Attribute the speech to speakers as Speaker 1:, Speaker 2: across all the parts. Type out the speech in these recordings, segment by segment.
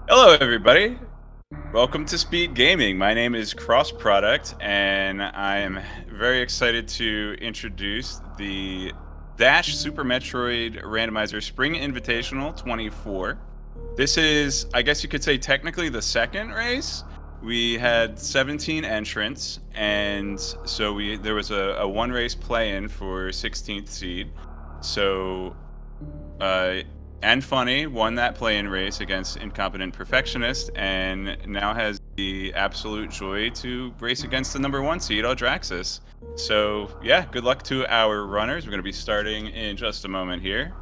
Speaker 1: Hello, everybody. Welcome to Speed Gaming. My name is Cross Product, and I am very excited to introduce the Dash Super Metroid Randomizer Spring Invitational 24. This is, I guess you could say, technically the second race. We had 17 entrants, and so there was a one race play-in for 16th seed. So uh, Anfunny won that play-in race against Incompetent Perfectionist, and now has the absolute joy to race against the number one seed, Audraxys. So yeah, good luck to our runners. We're going to be starting in just a moment here.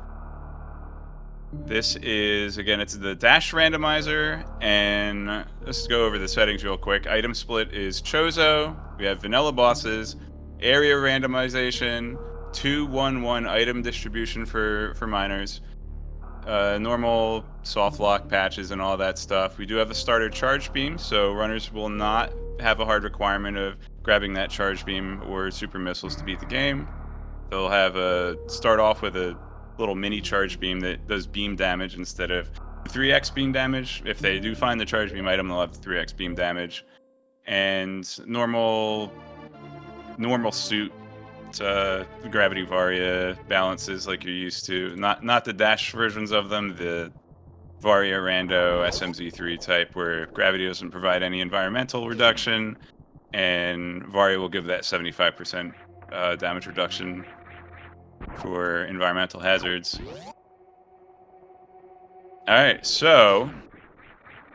Speaker 1: This is, again, it's the Dash Randomizer, and let's go over the settings real quick. Item split is Chozo. We have vanilla bosses, area randomization, 2-1-1 item distribution for miners, normal soft lock patches and all that stuff. We do have a starter charge beam, so runners will not have a hard requirement of grabbing that charge beam or super missiles to beat the game. They'll have start off with a little mini charge beam that does beam damage instead of 3x beam damage. If they do find the charge beam item, they'll have 3x beam damage. And normal suit gravity varia balances like you're used to. Not the dash versions of them, the Varia Rando SMZ3 type, where gravity doesn't provide any environmental reduction, and Varia will give that 75% damage reduction for environmental hazards. All right, so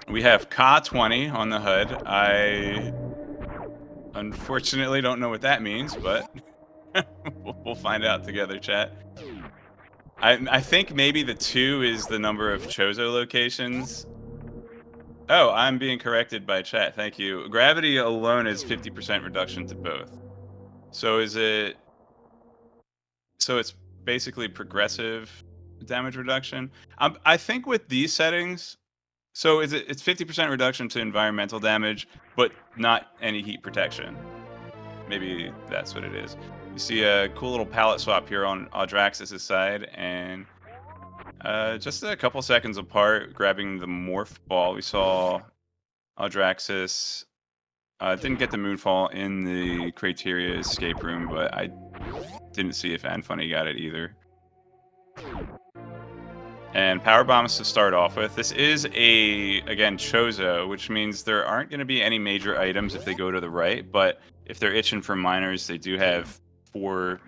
Speaker 1: we have Ka-20 on the HUD. I unfortunately don't know what that means, but we'll find out together, chat. I think maybe the 2 is the number of Chozo locations. Oh, I'm being corrected by chat. Thank you. Gravity alone is 50% reduction to both. So is it? So it's basically progressive damage reduction. I think with these settings, so it's 50% reduction to environmental damage, but not any heat protection. Maybe that's what it is. You see a cool little palette swap here on Audraxys' side, and just a couple seconds apart, grabbing the morph ball. We saw Audraxys didn't get the moonfall in the Criteria escape room, but I didn't see if Anfunny got it either. And power bombs to start off with. This is again, Chozo, which means there aren't going to be any major items if they go to the right, but if they're itching for miners, they do have four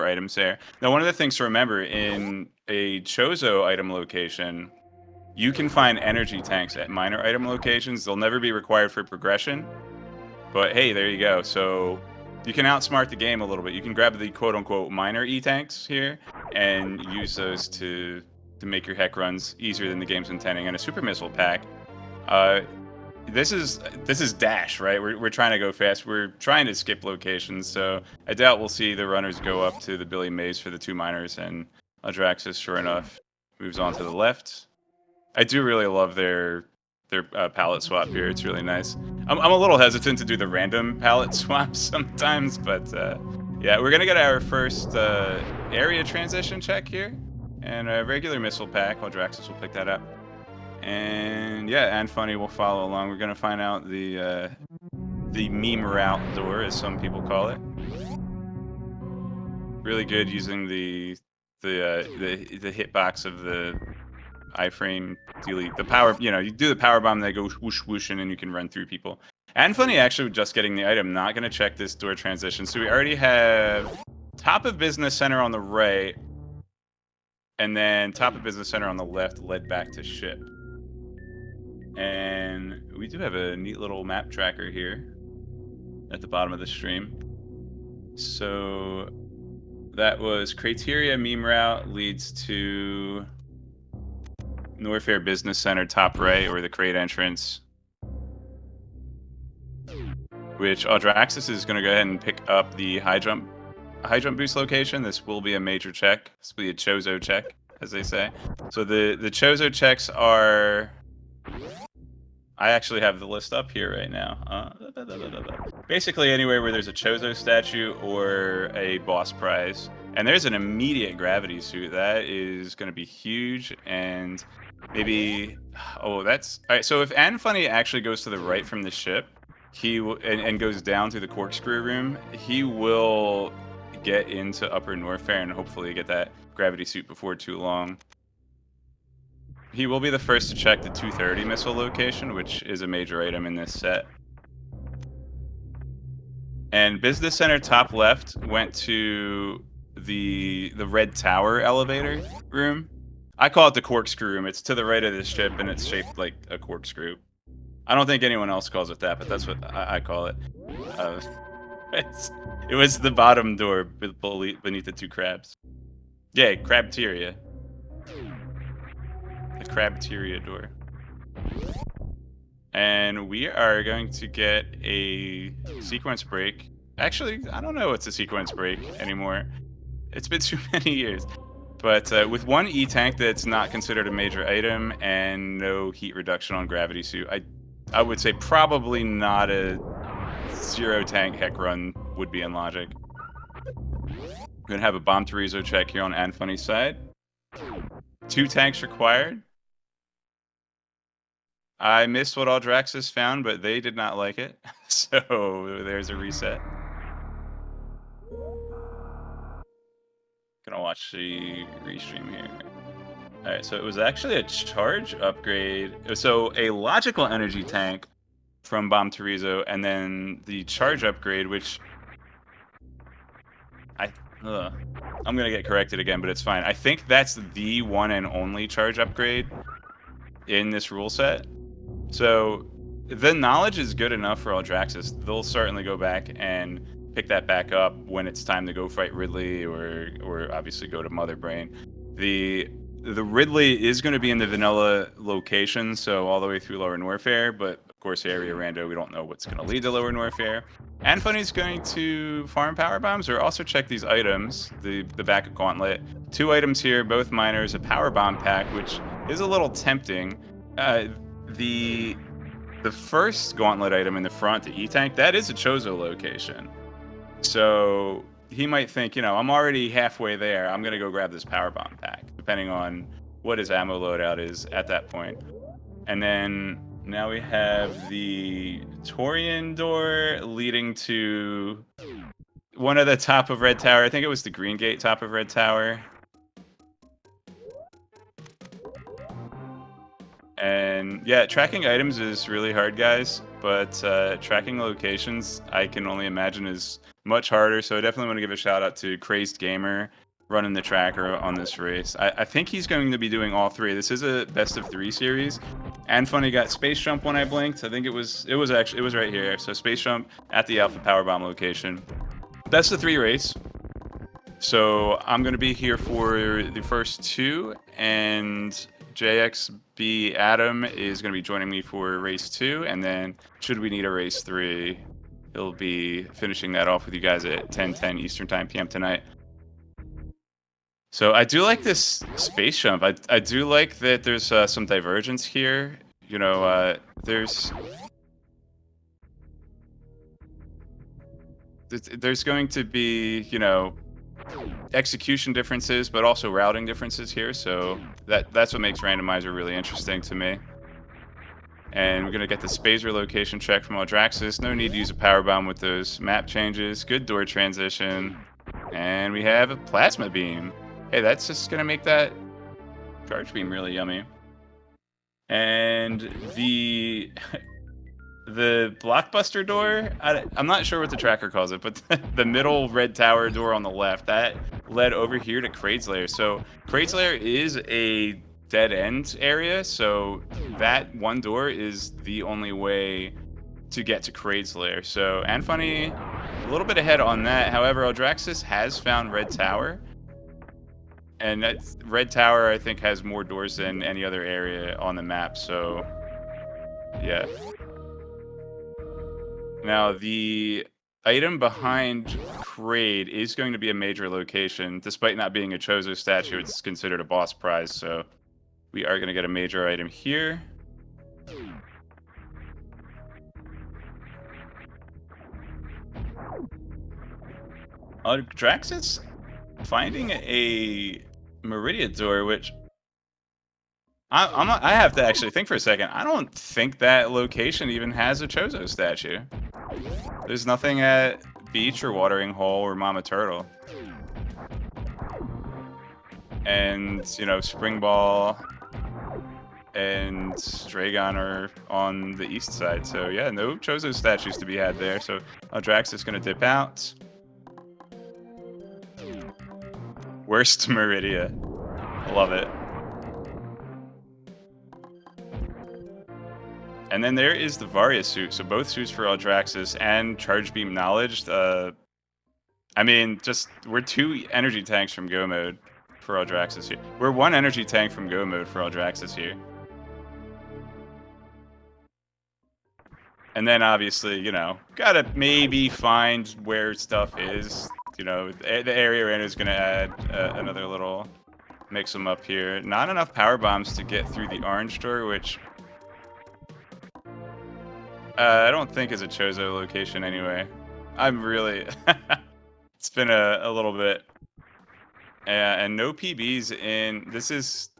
Speaker 1: items there. Now, one of the things to remember, in a Chozo item location, you can find energy tanks at miner item locations. They'll never be required for progression, but hey, there you go. So you can outsmart the game a little bit. You can grab the quote-unquote miner E-tanks here and use those to make your heck runs easier than the game's intending. And a super missile pack. This is Dash, right? We're trying to go fast. We're trying to skip locations, so I doubt we'll see the runners go up to the Billy Mays for the 2 miners, and Audraxys, sure enough, moves on to the left. I do really love their palette swap here. It's really nice. I'm a little hesitant to do the random palette swaps sometimes, but yeah, we're gonna get our first area transition check here, and a regular missile pack. Audraxys will pick that up, and yeah, Anfunny will follow along. We're gonna find out the meme route door, as some people call it. Really good using the hitbox of the iframe delete. The power, you do the power bomb, they go whoosh whoosh, and then you can run through people. Anfunny actually just getting the item, not gonna check this door transition. So we already have top of business center on the right, and then top of business center on the left led back to ship. And we do have a neat little map tracker here at the bottom of the stream. So that was Criteria meme route leads to Norfair Business Center top right, or the crate entrance, which Audraxys is going to go ahead and pick up the high jump boost location. This will be a major check. This will be a Chozo check, as they say. So the Chozo checks are... I actually have the list up here right now. Basically anywhere where there's a Chozo statue or a boss prize. And there's an immediate gravity suit. That is going to be huge, and maybe Oh, that's all right. So if Anfunny actually goes to the right from the ship, and goes down through the corkscrew room, he will get into Upper Norfair and hopefully get that gravity suit before too long. He will be the first to check the 230 missile location, which is a major item in this set. And Business Center top left went to the Red Tower elevator room. I call it the corkscrew room. It's to the right of the ship and it's shaped like a corkscrew. I don't think anyone else calls it that, but that's what I call it. Uh, it was the bottom door beneath the two crabs. Yeah, crabteria. The crabteria door. And we are going to get a sequence break. Actually, I don't know what's a sequence break anymore. It's been too many years. But with one E-tank that's not considered a major item and no heat reduction on gravity suit, I would say probably not a zero tank heck run would be in logic. We're gonna have a bomb Terizo check here on Anfunny's side. 2 tanks required. I missed what Audraxys found, but they did not like it. So there's a reset. Gonna watch the restream here. Alright, so it was actually a charge upgrade. So a logical energy tank from Bomb Terizo, and then the charge upgrade, which I'm gonna get corrected again, but it's fine. I think that's the one and only charge upgrade in this rule set. So the knowledge is good enough for Audraxys. They'll certainly go back and pick that back up when it's time to go fight Ridley or obviously go to Mother Brain. The Ridley is going to be in the vanilla location, so all the way through Lower Norfair, but of course area rando, we don't know what's going to lead to Lower Norfair. Anfunny's going to farm power bombs or also check these items, the backup gauntlet. 2 items here, both miners, a power bomb pack, which is a little tempting. The first gauntlet item in the front, the E-tank, that is a Chozo location. So he might think, I'm already halfway there. I'm going to go grab this power bomb pack, depending on what his ammo loadout is at that point. And then now we have the Torian door leading to one of the top of Red Tower. I think it was the Green Gate top of Red Tower. And yeah, tracking items is really hard, guys, but tracking locations, I can only imagine, is much harder. So I definitely want to give a shout out to Crazed Gamer running the tracker on this race. I think he's going to be doing all 3. This is a best of 3 series. Anfunny got Space Jump when I blinked. I think it was right here. So Space Jump at the Alpha Power Bomb location. Best of 3 race. So I'm going to be here for the first 2, and JXB Adam is going to be joining me for race 2, and then should we need a race 3, he'll be finishing that off with you guys at 10:10 Eastern Time PM tonight. So I do like this space jump. I do like that there's some divergence here. There's going to be, execution differences, but also routing differences here. So that's what makes Randomizer really interesting to me. And we're going to get the Spazer location check from Audraxys. No need to use a power bomb with those map changes. Good door transition. And we have a plasma beam. Hey, that's just going to make that charge beam really yummy. And the blockbuster door, I'm not sure what the tracker calls it, but the middle red tower door on the left, that led over here to Kraid's Lair. So Kraid's Lair is a dead end area, so that one door is the only way to get to Kraid's Lair. So Anfunny a little bit ahead on that. However, Audraxys has found Red Tower, and that Red Tower I think has more doors than any other area on the map. So yeah. Now the item behind Kraid is going to be a major location. Despite not being a Chozo statue, it's considered a boss prize, so we are going to get a major item here. Audraxys finding a Meridia door, which I have to actually think for a second. I don't think that location even has a Chozo statue. There's nothing at Beach or Watering Hole or Mama Turtle. And, you know, Spring Ball and Dragon are on the east side. So, yeah, no Chozo statues to be had there. So, Audraxys is going to dip out. Worst Meridia. I love it. And then there is the Varia suit. So both suits for Audraxys and Charge Beam Knowledge. I mean, just we're 2 energy tanks from Go mode for Audraxys here. We're 1 energy tank from Go mode for Audraxys here. And then obviously, you know, gotta maybe find where stuff is. You know, the area we're in is gonna add another little mix them up here. Not enough power bombs to get through the orange door, which I don't think is a Chozo location anyway. I'm really... It's been a little bit. And no PBs in... This is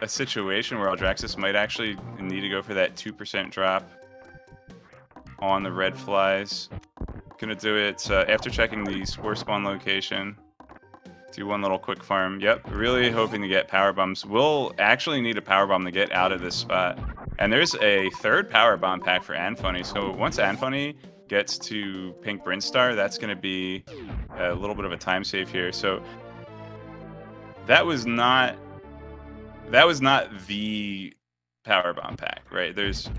Speaker 1: a situation where Audraxys might actually need to go for that 2% drop on the red flies. Gonna do it after checking the spore spawn location. Do one little quick farm. Yep, really hoping to get power bombs. We'll actually need a power bomb to get out of this spot. And there's a 3rd power bomb pack for Anfunny. So once Anfunny gets to Pink Brinstar, that's going to be a little bit of a time save here. So that was not the power bomb pack, right? There's...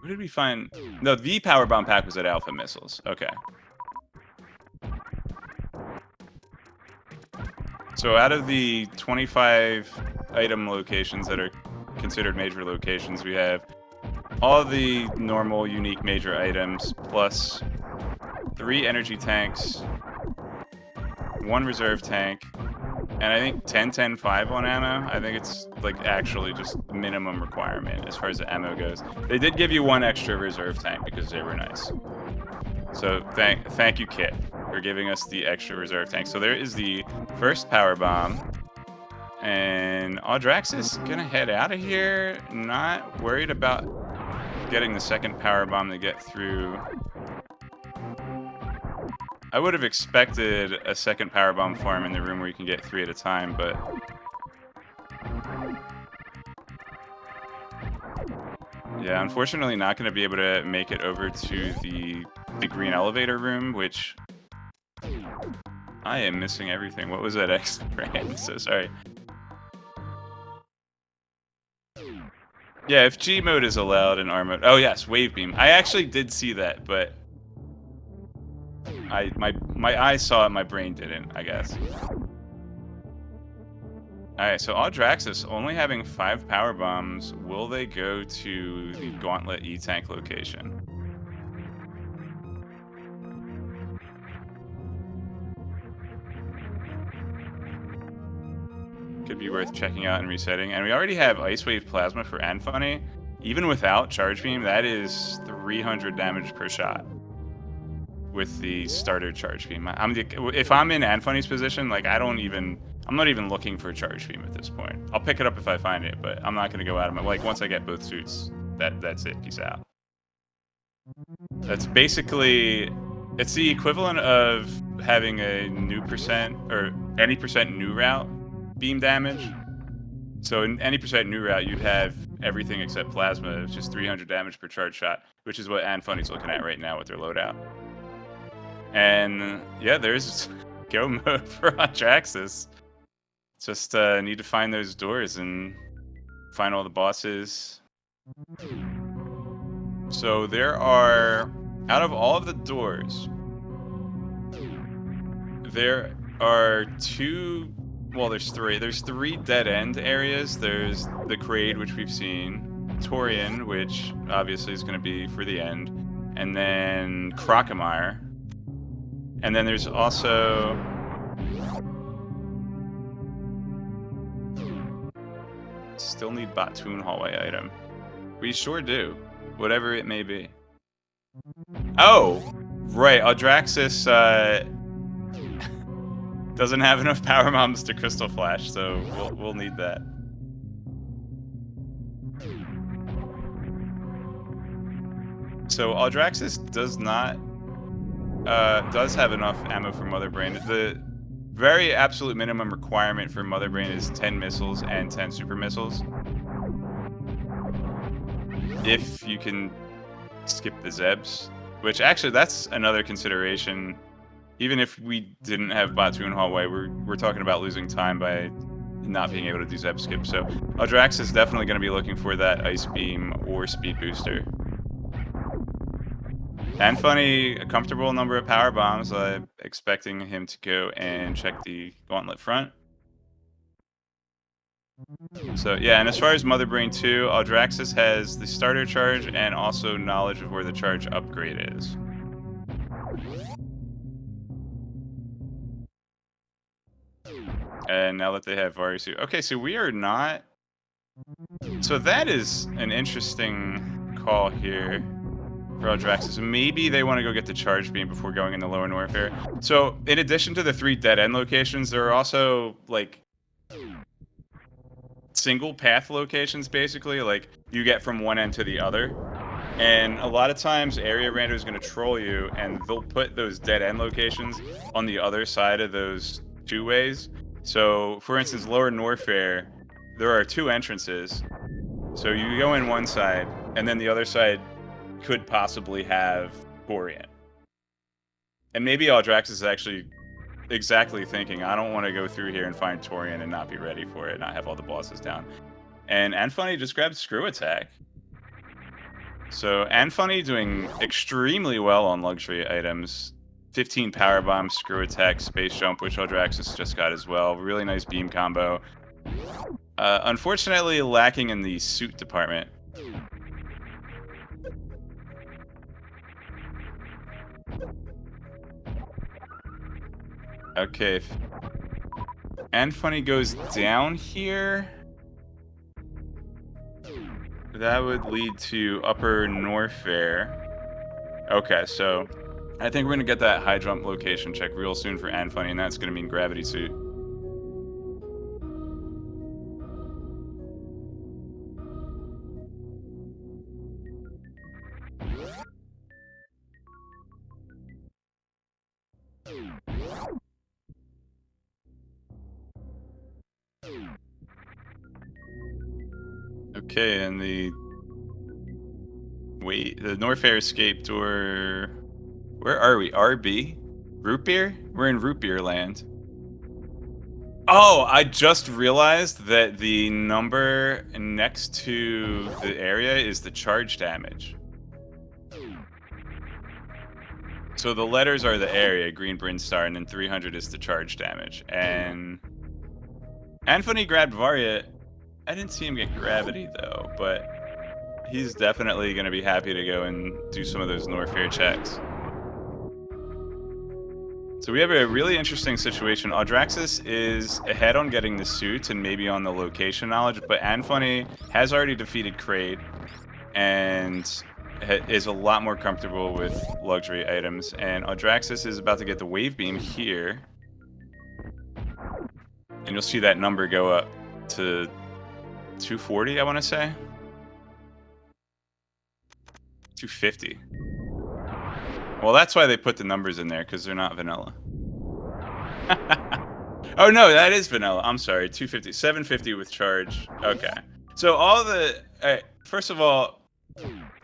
Speaker 1: Where did we find... No, the power bomb pack was at Alpha Missiles. Okay. So out of the 25 item locations that are considered major locations, we have all the normal unique major items, plus 3 energy tanks, 1 reserve tank, and I think 10-10-5 on ammo. I think it's like actually just minimum requirement as far as the ammo goes. They did give you 1 extra reserve tank because they were nice. So thank you, Kit, for giving us the extra reserve tank. So there is the first power bomb. And Audraxys gonna head out of here. Not worried about getting the second power bomb to get through. I would have expected a second power bomb farm in the room where you can get 3 at a time, but yeah, unfortunately not going to be able to make it over to the green elevator room, which I am missing everything. What was that X brand? So sorry. Yeah, if G mode is allowed in R mode. Oh yes, wave beam. I actually did see that, but my eyes saw it, my brain didn't, I guess. Alright, so Audraxys only having 5 power bombs. Will they go to the Gauntlet E-Tank location? Could be worth checking out and resetting. And we already have Ice Wave Plasma for Anfunny. Even without Charge Beam, that is 300 damage per shot with the starter Charge Beam. If I'm in Anfunny's position, like I'm not even looking for a Charge Beam at this point. I'll pick it up if I find it, but I'm not going to go out of my... Like, once I get both suits, that's it. Peace out. That's basically... It's the equivalent of having a new percent, or any percent new route beam damage. So in any percent new route, you'd have everything except Plasma. It's just 300 damage per charge shot, which is what Anfunny's looking at right now with their loadout. And yeah, there's go mode for Audraxys. Just need to find those doors and find all the bosses. So there are, out of all of the doors, there are 2, well, there's 3. There's 3 dead-end areas. There's the Crade, which we've seen, Torian, which obviously is going to be for the end, and then Crocomire. And then there's also... Still need Batoon hallway item. We sure do. Whatever it may be. Oh! Right, Audraxys, Doesn't have enough power bombs to Crystal Flash, so we'll need that. So Audraxys does have enough ammo for Mother Brain. The very absolute minimum requirement for Mother Brain is 10 missiles and 10 super missiles. If you can skip the Zebs, which actually that's another consideration. Even if we didn't have Batoon Hallway, we're talking about losing time by not being able to do Zeb skip. So Audraxys is definitely going to be looking for that Ice Beam or Speed Booster. Anfunny, a comfortable number of power bombs. I'm expecting him to go and check the gauntlet front. So yeah, and as far as Mother Brain 2, Audraxys has the starter charge and also knowledge of where the charge upgrade is. And now that they have Varisu. Okay, so we are not... So that is an interesting call here for Audraxys. Maybe they want to go get the charge beam before going into Lower Norfair. So in addition to the 3 dead end locations, there are also like single path locations, basically. Like you get from one end to the other. And a lot of times area rando is going to troll you and they'll put those dead end locations on the other side of those 2 ways. So for instance, Lower Norfair, there are 2 entrances. So you go in one side and then the other side could possibly have Corian. And maybe Audraxys is actually exactly thinking, I don't want to go through here and find Torian and not be ready for it, not have all the bosses down. And Anfunny just grabbed Screw Attack. So Anfunny doing extremely well on luxury items. 15 Power Bomb, Screw Attack, Space Jump, which Audraxys just got as well. Really nice beam combo. Unfortunately lacking in the suit department. Okay. Anfunny goes down here. That would lead to Upper Norfair. Okay, so I think we're going to get that high jump location check real soon for Anfunny, and that's going to mean Gravity Suit. Okay, and the Norfair escape door. Where are we? RB? Root beer? We're in root beer land. Oh, I just realized that the number next to the area is the charge damage. So the letters are the area, Green Brinstar, and then 300 is the charge damage. And Anfunny grabbed Varia. I didn't see him get Gravity, though, but he's definitely going to be happy to go and do some of those Norfair checks. So we have a really interesting situation. Audraxys is ahead on getting the suits and maybe on the location knowledge, but Anfunny has already defeated Kraid and is a lot more comfortable with luxury items. And Audraxys is about to get the Wave Beam here. And you'll see that number go up to 240, I want to say. 250. Well, that's why they put the numbers in there, because they're not vanilla. Oh, no, that is vanilla. I'm sorry, 250. 750 with charge. Okay. So all the... first of all,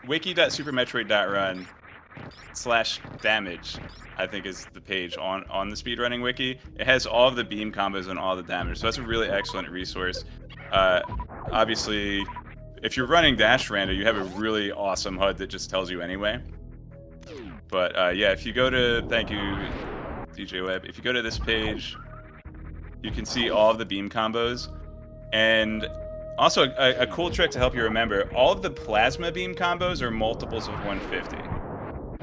Speaker 1: wiki.supermetroid.run/damage, I think is the page on the speedrunning wiki. It has all of the beam combos and all the damage, so that's a really excellent resource. Obviously, if you're running Dash Rando, you have a really awesome HUD that just tells you anyway. But yeah, if you go to, thank you, DJ Webb, if you go to this page, you can see all of the beam combos. And also, a cool trick to help you remember, all of the plasma beam combos are multiples of 150.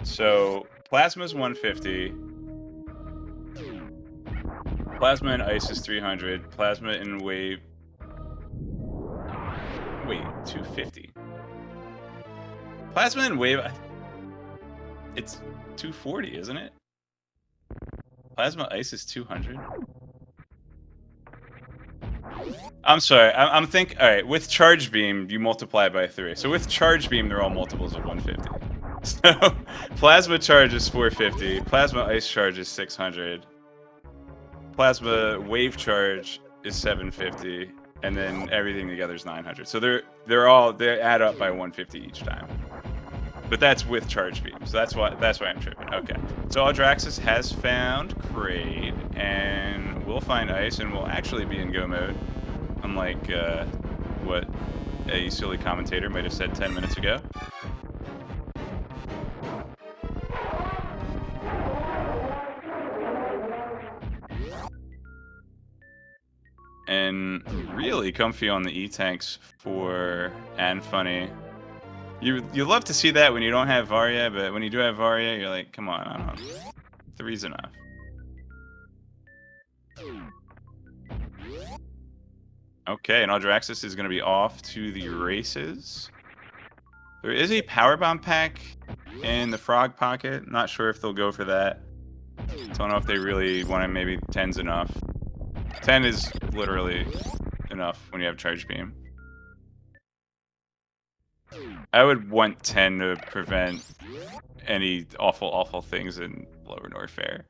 Speaker 1: So, plasma's 150. Plasma and ice is 300. Plasma and wave... Wait, 250. Plasma and wave... It's 240, isn't it? Plasma ice is 200. I'm sorry. I'm think. All right, with charge beam, you multiply by 3. So with charge beam, they're all multiples of 150. So plasma charge is 450. Plasma ice charge is 600. Plasma wave charge is 750, and then everything together is 900. So they add up by 150 each time. But that's with charge beam, so that's why I'm tripping. Okay, so Audraxys has found Kraid, and we'll find ice, and we'll actually be in go mode, unlike what a silly commentator might have said 10 minutes ago. And really comfy on the E-tanks for Anfunny. You love to see that when you don't have Varya, but when you do have Varya, you're like, come on, I don't know. 3's enough. Okay, and Audraxys is going to be off to the races. There is a power bomb pack in the frog pocket. Not sure if they'll go for that. Don't know if they really want to. Maybe 10's enough. 10 is literally enough when you have charge beam. I would want 10 to prevent any awful things in Lower North Fair.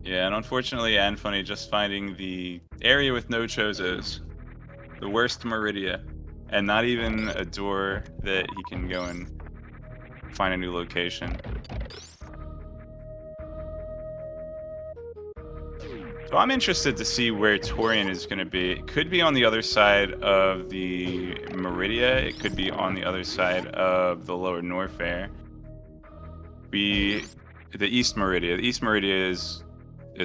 Speaker 1: Yeah, and unfortunately, Anfunny just finding the area with no Chozos. The worst Meridia. And not even a door that he can go and find a new location. So I'm interested to see where Torian is going to be. It could be on the other side of the Meridia. It could be on the other side of the Lower North Fair. The East Meridia. The East Meridia is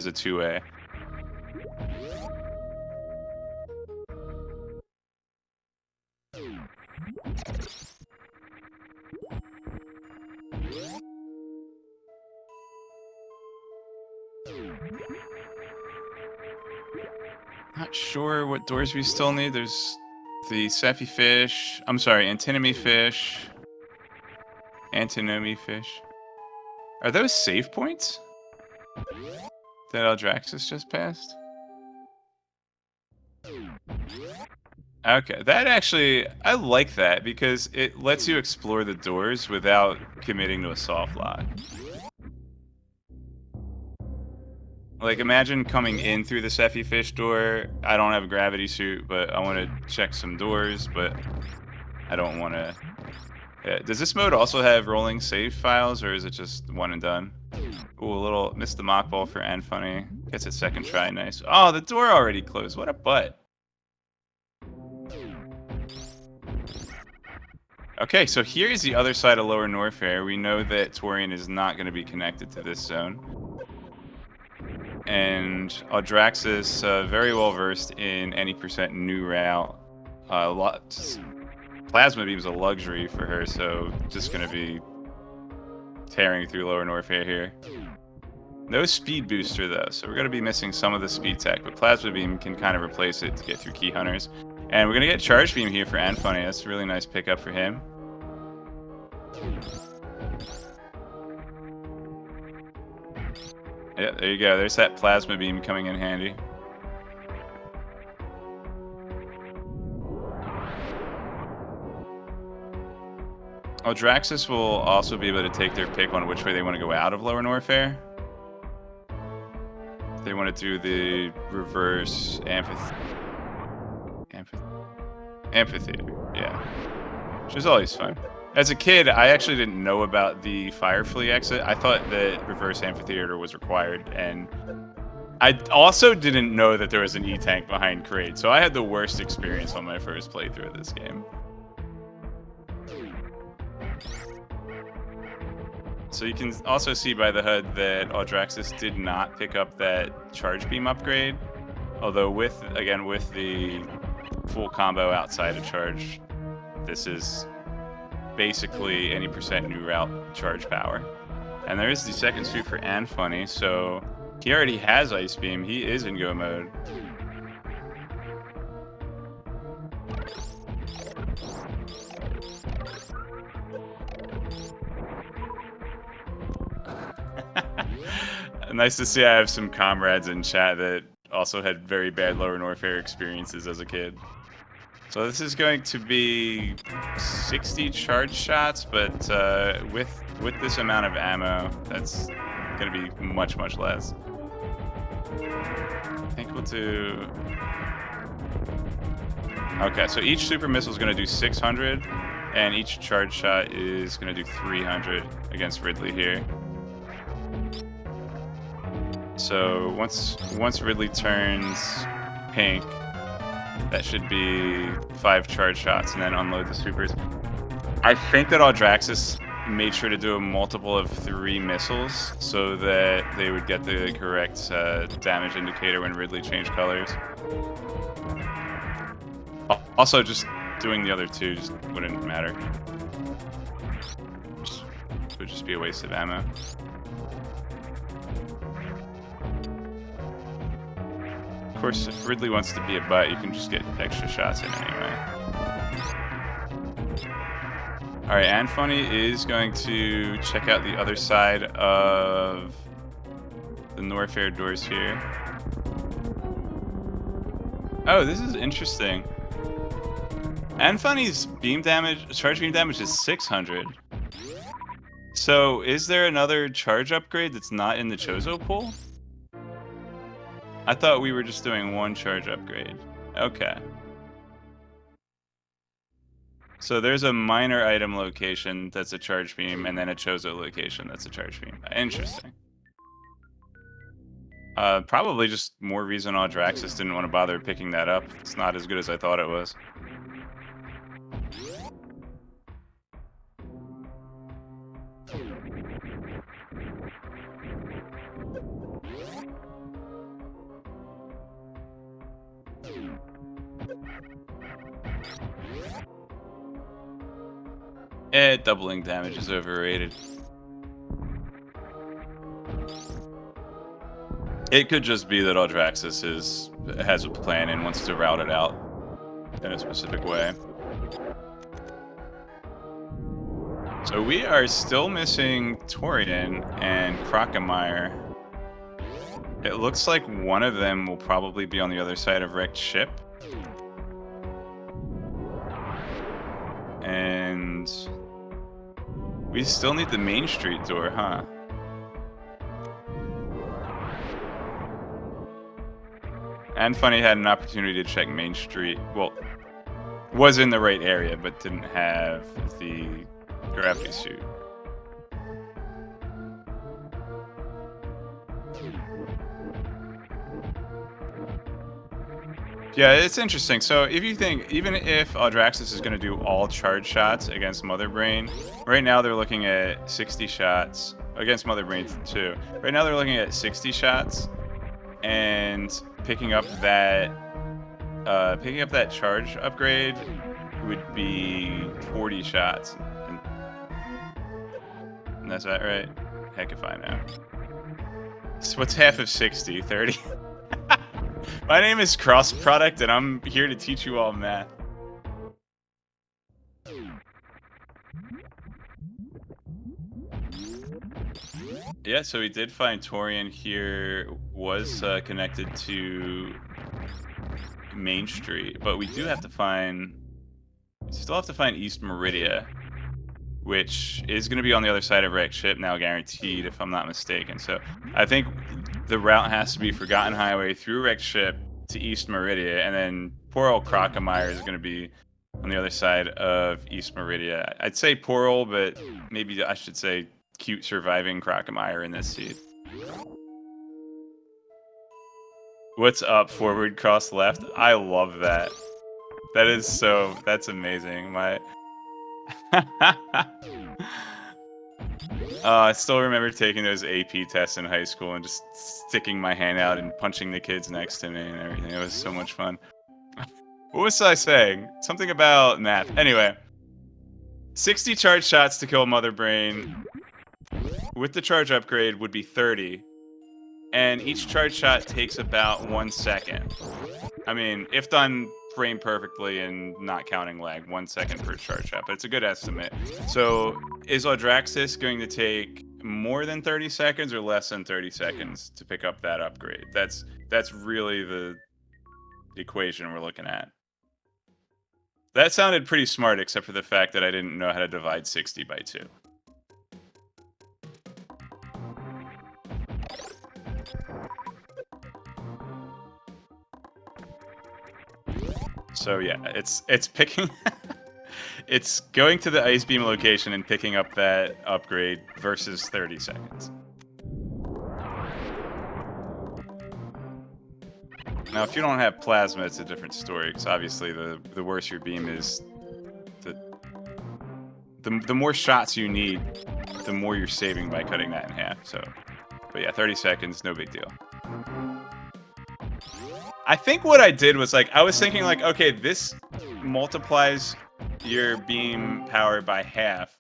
Speaker 1: a 2A. Not sure what doors we still need. There's the Sephi fish. I'm sorry, Antinomy fish. Antinomy fish. Are those save points that Audraxys just passed? Okay, that actually, I like that because it lets you explore the doors without committing to a soft lock. Like, imagine coming in through the Sephi fish door. I don't have a gravity suit, but I want to check some doors, but I don't want to... Yeah. Does this mode also have rolling save files, or is it just one and done? Ooh, a little... Missed the mock ball for Anfunny. Gets it second try, nice. Oh, the door already closed. What a butt. Okay, so here's the other side of Lower North Fair. We know that Torian is not going to be connected to this zone. And Audraxys, very well versed in any percent new route. Plasma beam's a luxury for her, so just going to be tearing through Lower North Fair here. No speed booster though, so we're going to be missing some of the speed tech, but Plasma beam can kind of replace it to get through key hunters. And we're going to get charge beam here for Anfunny. That's a really nice pickup for him. Yeah, there you go. There's that plasma beam coming in handy. Audraxys will also be able to take their pick on which way they want to go out of Lower North Fair. They want to do the reverse amphitheater. Yeah. Which is always fun. As a kid, I actually didn't know about the Fire Flea exit. I thought that reverse amphitheater was required, and I also didn't know that there was an E-tank behind Kraid, so I had the worst experience on my first playthrough of this game. So you can also see by the HUD that Audraxys did not pick up that charge beam upgrade, although with the full combo outside of charge, this is basically any percent new route charge power. And there is the second suit for Anfunny, so he already has Ice Beam. He is in go mode. Nice to see I have some comrades in chat that also had very bad Lower North Air experiences as a kid. So this is going to be 60 charge shots, but with this amount of ammo, that's going to be much less. I think we'll do. Okay, so each super missile is going to do 600, and each charge shot is going to do 300 against Ridley here. So once Ridley turns pink, that should be 5 charge shots, and then unload the supers. I think that Audraxys made sure to do a multiple of 3 missiles so that they would get the correct damage indicator when Ridley changed colors. Also, just doing the other 2 just wouldn't matter. It would just be a waste of ammo. Of course, if Ridley wants to be a butt, you can just get extra shots in anyway. Alright, Anfunny is going to check out the other side of the North Air doors here. Oh, this is interesting. Anfunny's beam damage, charge beam damage is 600. So, is there another charge upgrade that's not in the Chozo pool? I thought we were just doing 1 charge upgrade. Okay. So there's a minor item location that's a charge beam, and then a Chozo location that's a charge beam. Interesting. Probably just more reason Audraxys didn't want to bother picking that up. It's not as good as I thought it was. Doubling damage is overrated. It could just be that Audraxys has a plan and wants to route it out in a specific way. So we are still missing Torian and Crocomire. It looks like one of them will probably be on the other side of wrecked ship. And we still need the Main Street door, huh? Anfunny had an opportunity to check Main Street. Well, was in the right area, but didn't have the gravity suit. Yeah, it's interesting. So if you think, even if Audraxys is going to do all charge shots against Mother Brain, right now they're looking at 60 shots against Mother Brain too. Right now they're looking at 60 shots, and picking up that charge upgrade would be 40 shots. And that's that right? Heck if I know. So what's half of 60? 30? My name is Cross Product, and I'm here to teach you all math. Yeah, so we did find Torian here was connected to Main Street, but we still have to find East Meridia, which is going to be on the other side of wrecked ship now, guaranteed, if I'm not mistaken. So I think the route has to be Forgotten Highway through wrecked ship to East Meridia, and then poor old Crocomire is going to be on the other side of East Meridia. I'd say poor old, but maybe I should say cute surviving Crocomire in this seat. What's up, forward, cross left? I love that. That's amazing. I still remember taking those AP tests in high school and just sticking my hand out and punching the kids next to me and everything. It was so much fun. What was I saying? Something about math. Anyway, 60 charge shots to kill Mother Brain with the charge upgrade would be 30. And each charge shot takes about 1 second. I mean, if done frame perfectly and not counting lag, 1 second per charge shot, but it's a good estimate. So is Audraxys going to take more than 30 seconds or less than 30 seconds to pick up that upgrade. That's really the equation we're looking at. That sounded pretty smart, except for the fact that I didn't know how to divide 60 by 2. So yeah, it's picking it's going to the ice beam location and picking up that upgrade versus 30 seconds. Now, if you don't have plasma, it's a different story, because obviously the worse your beam is, the more shots you need, the more you're saving by cutting that in half. So, but yeah, 30 seconds, no big deal. I think what I did was, like, I was thinking, like, okay, this multiplies your beam power by half.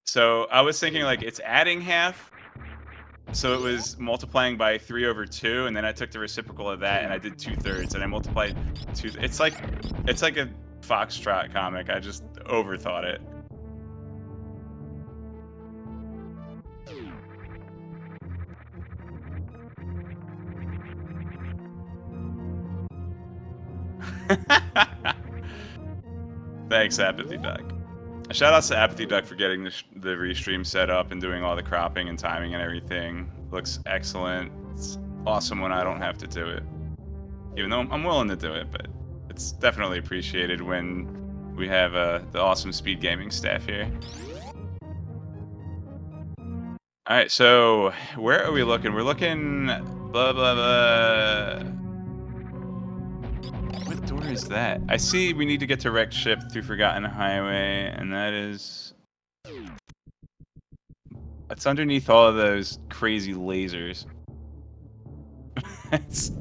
Speaker 1: So I was thinking, like, it's adding half. So it was multiplying by 3/2, and then I took the reciprocal of that, and I did 2/3, and I multiplied 2. It's like a Foxtrot comic. I just overthought it. Thanks, Apathy Duck. Shout outs to Apathy Duck for getting the restream set up and doing all the cropping and timing and everything. Looks excellent. It's awesome when I don't have to do it. Even though I'm willing to do it, but it's definitely appreciated when we have the awesome speed gaming staff here. Alright, so where are we looking? We're looking blah blah blah. What door is that? I see we need to get to wrecked ship through Forgotten Highway, and that is... It's underneath all of those crazy lasers. Is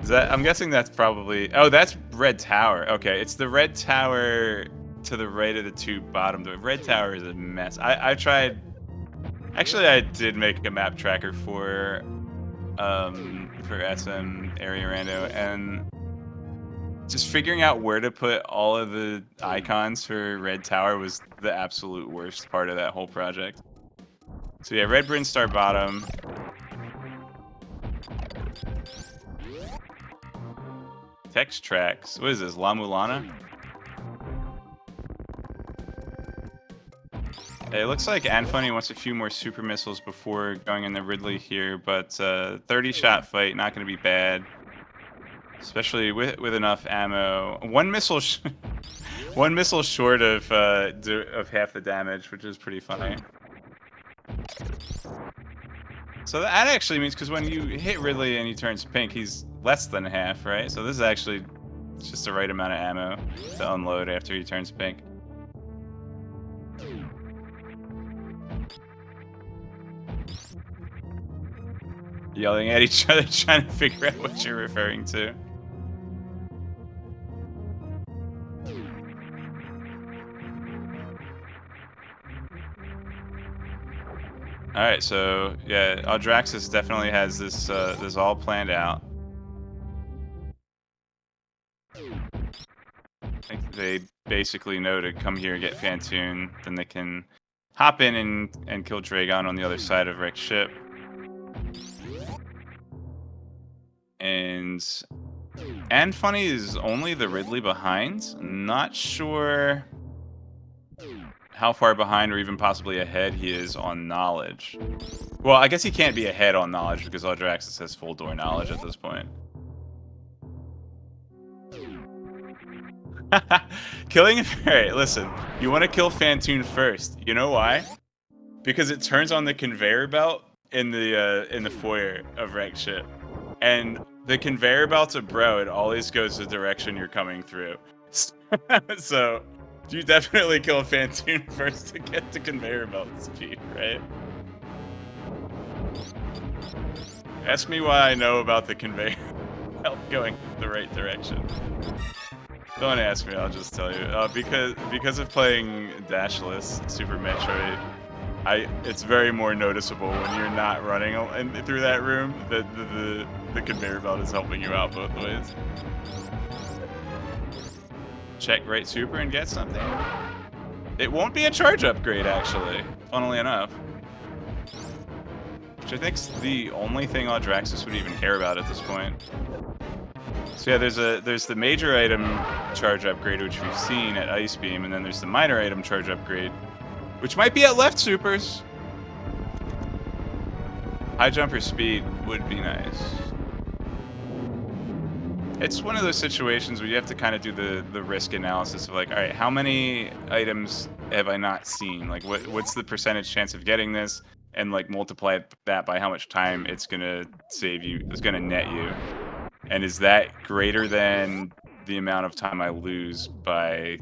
Speaker 1: that... I'm guessing that's probably... Oh, that's Red Tower. Okay, it's the Red Tower to the right of the tube bottom. The Red Tower is a mess. I tried... Actually, I did make a map tracker for SM Area Rando, and just figuring out where to put all of the icons for Red Tower was the absolute worst part of that whole project. So yeah, Red Brinstar bottom. Text tracks. What is this, La Mulana? It looks like Anfunny wants a few more super missiles before going in the Ridley here, but 30-shot fight, not going to be bad. Especially with enough ammo. One missile short of half the damage, which is pretty funny. So that actually means, because when you hit Ridley and he turns pink, he's less than half, right? So this is actually just the right amount of ammo to unload after he turns pink. Yelling at each other, trying to figure out what you're referring to. All right, so yeah, Audraxys definitely has this this all planned out. I think they basically know to come here and get Fantoon, then they can hop in and kill Dragon on the other side of wrecked ship. And Anfunny is only the Ridley behind. Not sure how far behind or even possibly ahead he is on knowledge. Well, I guess he can't be ahead on knowledge because Audraxys has full door knowledge at this point. Killing it. Alright, listen. You want to kill Fantoon first. You know why? Because it turns on the conveyor belt in the foyer of wrecked ship. And the conveyor belt's a bro, it always goes the direction you're coming through. So you definitely kill Fantoon first to get the conveyor belt speed, right? Ask me why I know about the conveyor belt going the right direction. Don't ask me, I'll just tell you. Because of playing Dashless Super Metroid, it's very more noticeable when you're not running through that room that the conveyor belt is helping you out both ways. Check right super and get something. It won't be a charge upgrade, actually. funnily enough. Which I think's the only thing Audraxys would even care about at this point. So yeah, there's the major item charge upgrade, which we've seen at Ice Beam, and then there's the minor item charge upgrade, which might be at left supers. High jumper speed would be nice. It's one of those situations where you have to kind of do the risk analysis of like, all right, how many items have I not seen? Like, what's the percentage chance of getting this? And like multiply that by how much time it's gonna save you, it's gonna net you. And is that greater than the amount of time I lose by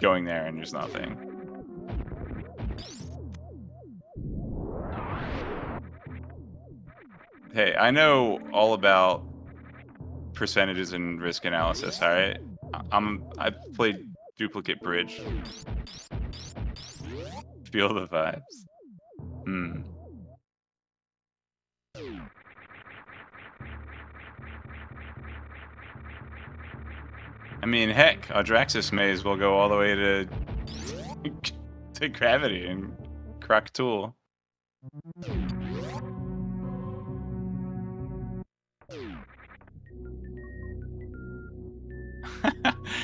Speaker 1: going there and there's nothing? Hey, I know all about percentages and risk analysis, all right? I've played Duplicate Bridge. Feel the vibes. I mean, heck, Audraxys may as well go all the way to to gravity and crack tool.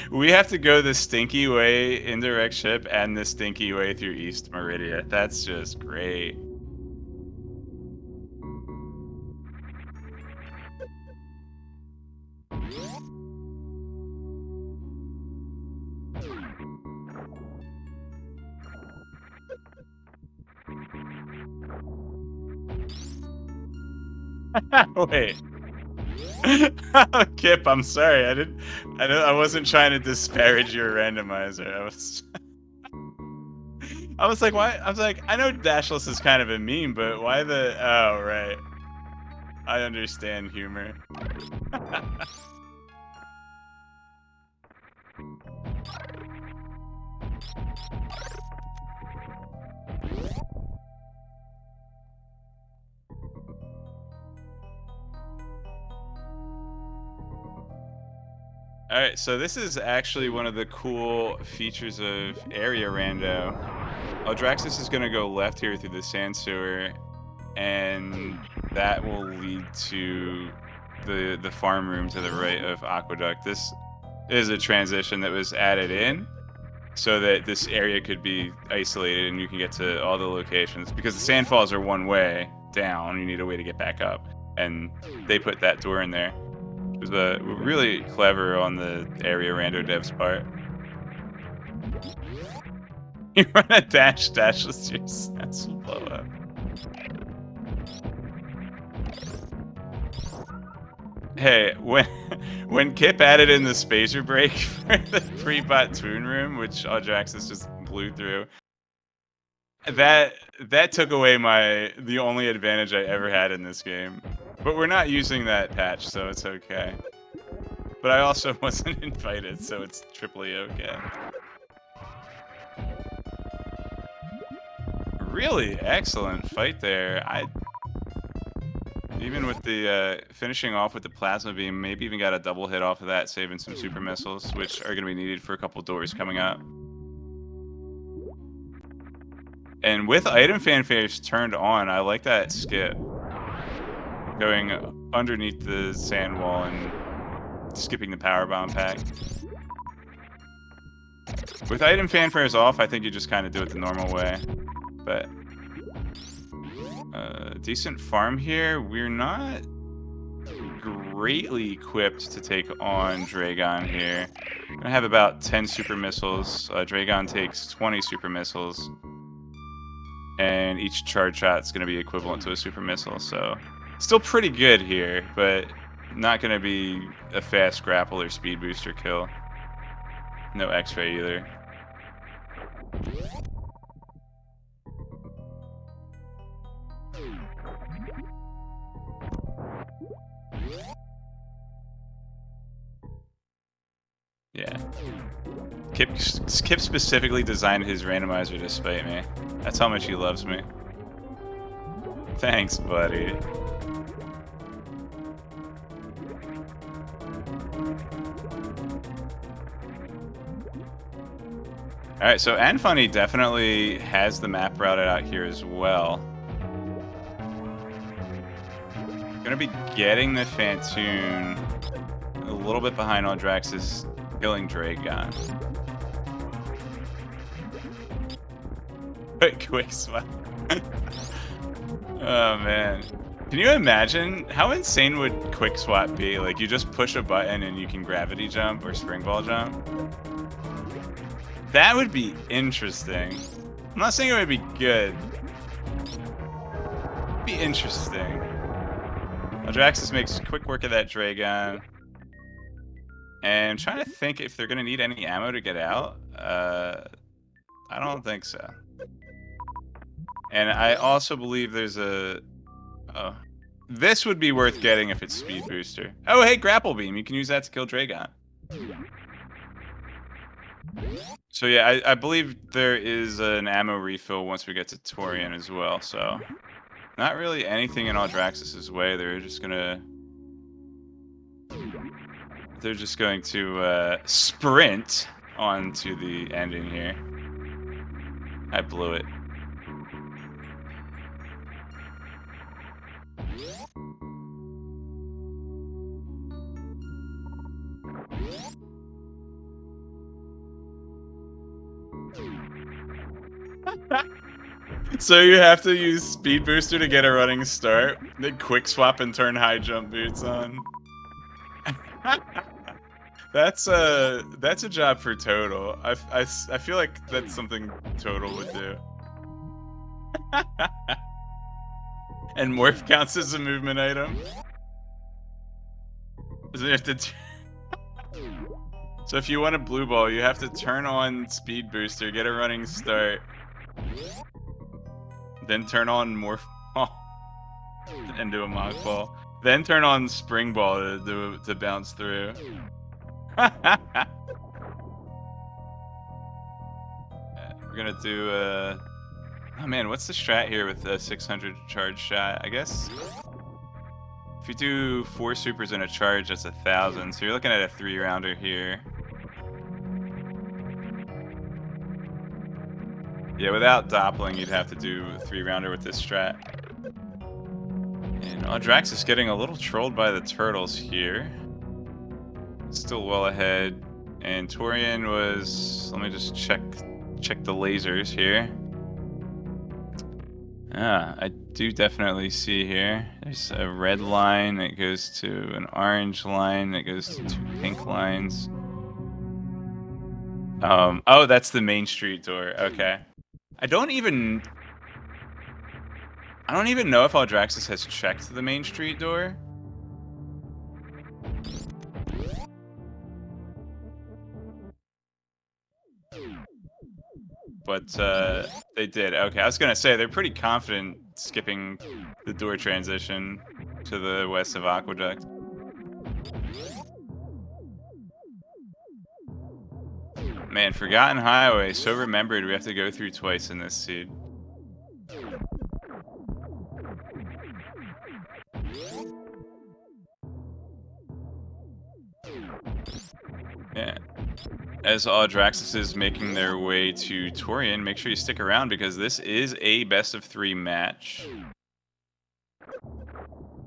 Speaker 1: We have to go the stinky way indirect ship and the stinky way through East Meridia. That's just great. Wait. Kip, I'm sorry. I wasn't trying to disparage your randomizer. I was like, why? I was like, I know Dashless is kind of a meme, but why the? Oh, right. I understand humor. Alright, so this is actually one of the cool features of Area Rando. Audraxys is going to go left here through the sand sewer, and that will lead to the farm room to the right of Aqueduct. This is a transition that was added in so that this area could be isolated and you can get to all the locations. Because the sandfalls are one way down, you need a way to get back up. And they put that door in there. It was really clever on the Area Rando devs part. You run a dashless, your stats will blow up. Hey, when Kip added in the spacer break for the pre-bot Toon room, which Audraxys just blew through, that took away the only advantage I ever had in this game. But we're not using that patch, so it's okay. But I also wasn't invited, so it's triply okay. Really excellent fight there. Even with the finishing off with the plasma beam, maybe even got a double hit off of that, saving some super missiles, which are going to be needed for a couple doors coming up. And with item fanfares turned on, I like that skip. Going underneath the sand wall and skipping the power bomb pack. With item fanfares off, I think you just kind of do it the normal way. But decent farm here. We're not greatly equipped to take on Dragon here. We're gonna have about 10 super missiles. Dragon takes 20 super missiles. And each charge shot is gonna be equivalent to a super missile, so still pretty good here, but not going to be a fast grapple or speed booster kill. No X-ray either. Yeah. Kip specifically designed his randomizer to spite me. That's how much he loves me. Thanks, buddy. All right, so Anfunny definitely has the map routed out here as well. Gonna be getting the Phantoon a little bit behind Audraxys, killing Dragon. Quick swap. Oh man. Can you imagine how insane would quick swap be? Like you just push a button and you can gravity jump or spring ball jump. That would be interesting. I'm not saying it would be good. It'd be interesting. Audraxys makes quick work of that Dragon. And I'm trying to think if they're gonna need any ammo to get out. I don't think so. And I also believe there's a... Oh. This would be worth getting if it's Speed Booster. Oh, hey, Grapple Beam. You can use that to kill Dragon. So yeah, I believe there is an ammo refill once we get to Torian as well, so... Not really anything in Audraxis' way. They're just going to sprint onto the ending here. I blew it. So you have to use Speed Booster to get a running start, then quick swap and turn high jump boots on. That's a job for Total. I feel like that's something Total would do. And Morph counts as a movement item. So you have to so if you want a blue ball, you have to turn on Speed Booster, get a running start, then turn on Morph Ball and do a Mock Ball, then turn on Spring Ball to bounce through. We're gonna do oh man, what's the strat here with the 600 charge shot? I guess if you do 4 supers in a charge, that's 1,000. So you're looking at a 3-rounder here. Yeah, without doppling, you'd have to do a 3-rounder with this strat. And Audraxis getting a little trolled by the turtles here. Still well ahead. And Torian was... Let me just check the lasers here. I do definitely see here. There's a red line that goes to an orange line that goes to 2 pink lines. Oh, that's the Main Street door. Okay. I don't even know if Audraxis has checked the Main Street door. But they did. Okay, I was gonna say they're pretty confident skipping the door transition to the west of Aqueduct. Man, Forgotten Highway, so remembered we have to go through twice in this seed. Yeah. As Audraxis is making their way to Torian, make sure you stick around because this is a best-of-3 match.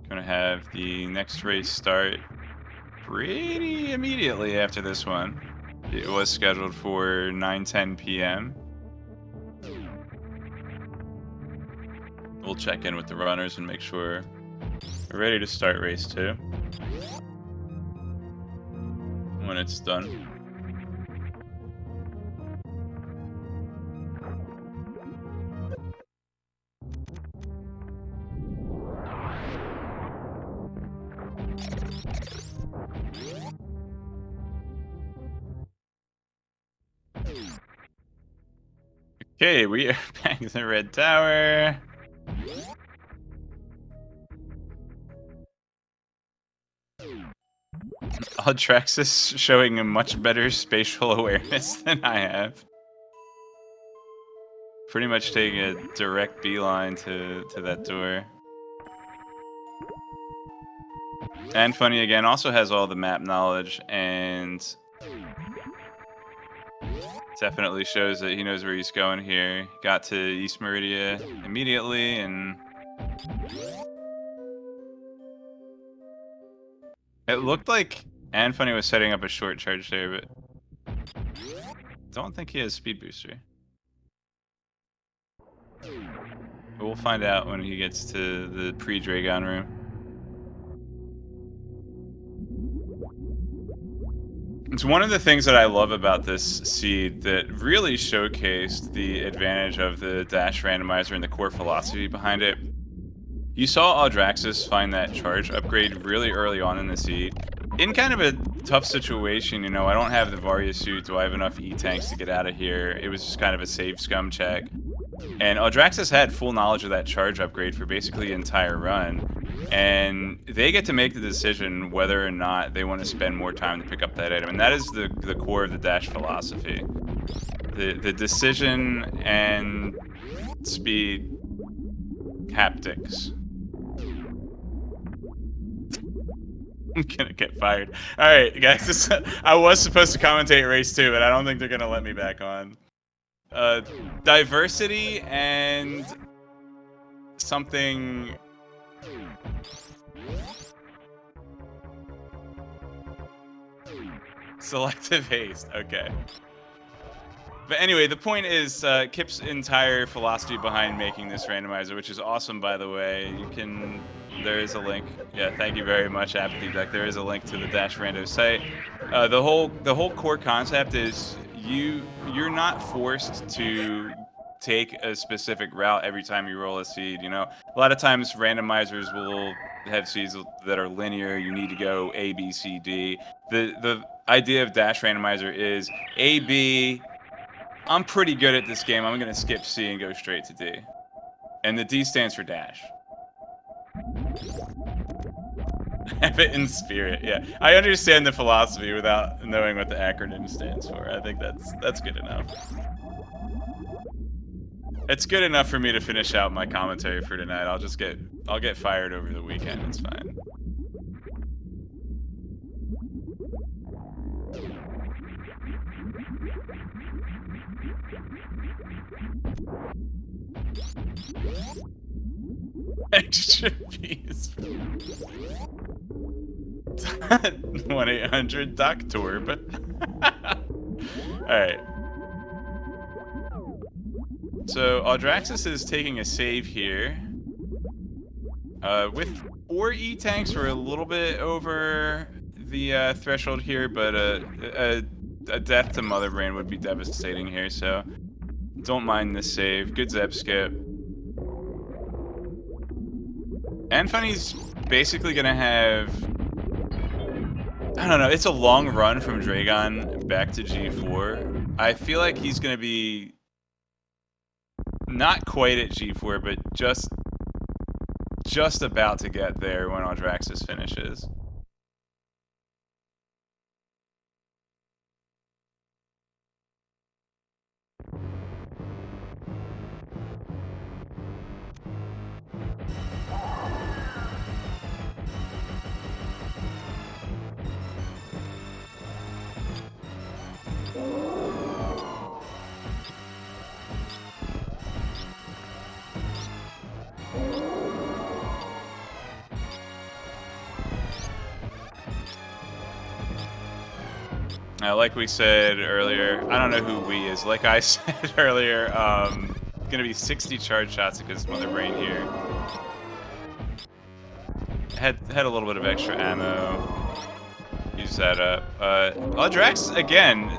Speaker 1: Gonna have the next race start pretty immediately after this one. It was scheduled for 9:10 p.m. We'll check in with the runners and make sure we're ready to start race 2 when it's done. Okay, we are back at the Red Tower. Audraxis showing a much better spatial awareness than I have. Pretty much taking a direct beeline to that door. Anfunny again also has all the map knowledge and Definitely shows that he knows where he's going here. Got to East Meridia immediately, and it looked like Anfunny was setting up a short charge there, but don't think he has speed booster. But we'll find out when he gets to the pre-Dragon room. It's one of the things that I love about this seed that really showcased the advantage of the dash randomizer and the core philosophy behind it. You saw Audraxys find that charge upgrade really early on in the seed. In kind of a tough situation, you know, I don't have the Varia suit. Do I have enough E-tanks to get out of here? It was just kind of a save scum check. And Audraxys had full knowledge of that charge upgrade for basically the entire run. And they get to make the decision whether or not they want to spend more time to pick up that item. And that is the core of the dash philosophy. The decision and speed haptics. I'm gonna get fired. All right, guys. I was supposed to commentate race 2, but I don't think they're gonna let me back on. Diversity and something. Selective haste. Okay. But anyway, the point is Kip's entire philosophy behind making this randomizer, which is awesome, by the way. You can. There is a link. Yeah, thank you very much, Apathy Duck. There is a link to the Dash Rando site. The whole core concept is you're not forced to take a specific route every time you roll a seed. You know, a lot of times randomizers will have seeds that are linear. You need to go A, B, C, D. The idea of Dash Randomizer is A, B. I'm pretty good at this game. I'm gonna skip C and go straight to D. And the D stands for dash. Have it in spirit, yeah. I understand the philosophy without knowing what the acronym stands for. I think that's good enough. It's good enough for me to finish out my commentary for tonight. I'll get fired over the weekend. It's fine. Extra fees. 1-800-DOC-TOUR, but alright. So Audraxys is taking a save here. With 4 E-tanks, we're a little bit over the threshold here, but a death to Mother Brain would be devastating here, so don't mind this save. Good Zeb skip. Anfunny's basically gonna have, I don't know, it's a long run from Dragon back to G4. I feel like he's gonna be not quite at G4, but just about to get there when Audraxys finishes. Like we said earlier, I don't know who we is. Like I said earlier, gonna be 60 charge shots against Mother Brain here. Had a little bit of extra ammo. Use that up. Audrax again.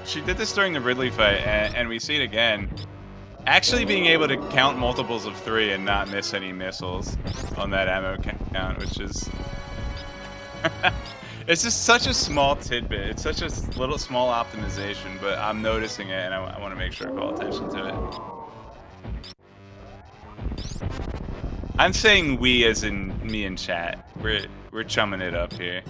Speaker 1: She did this during the Ridley fight, and we see it again. Actually being able to count multiples of 3 and not miss any missiles on that ammo count, which is. It's just such a small tidbit. It's such a little small optimization, but I'm noticing it, and I want to make sure I call attention to it. I'm saying we as in me and chat. We're chumming it up here.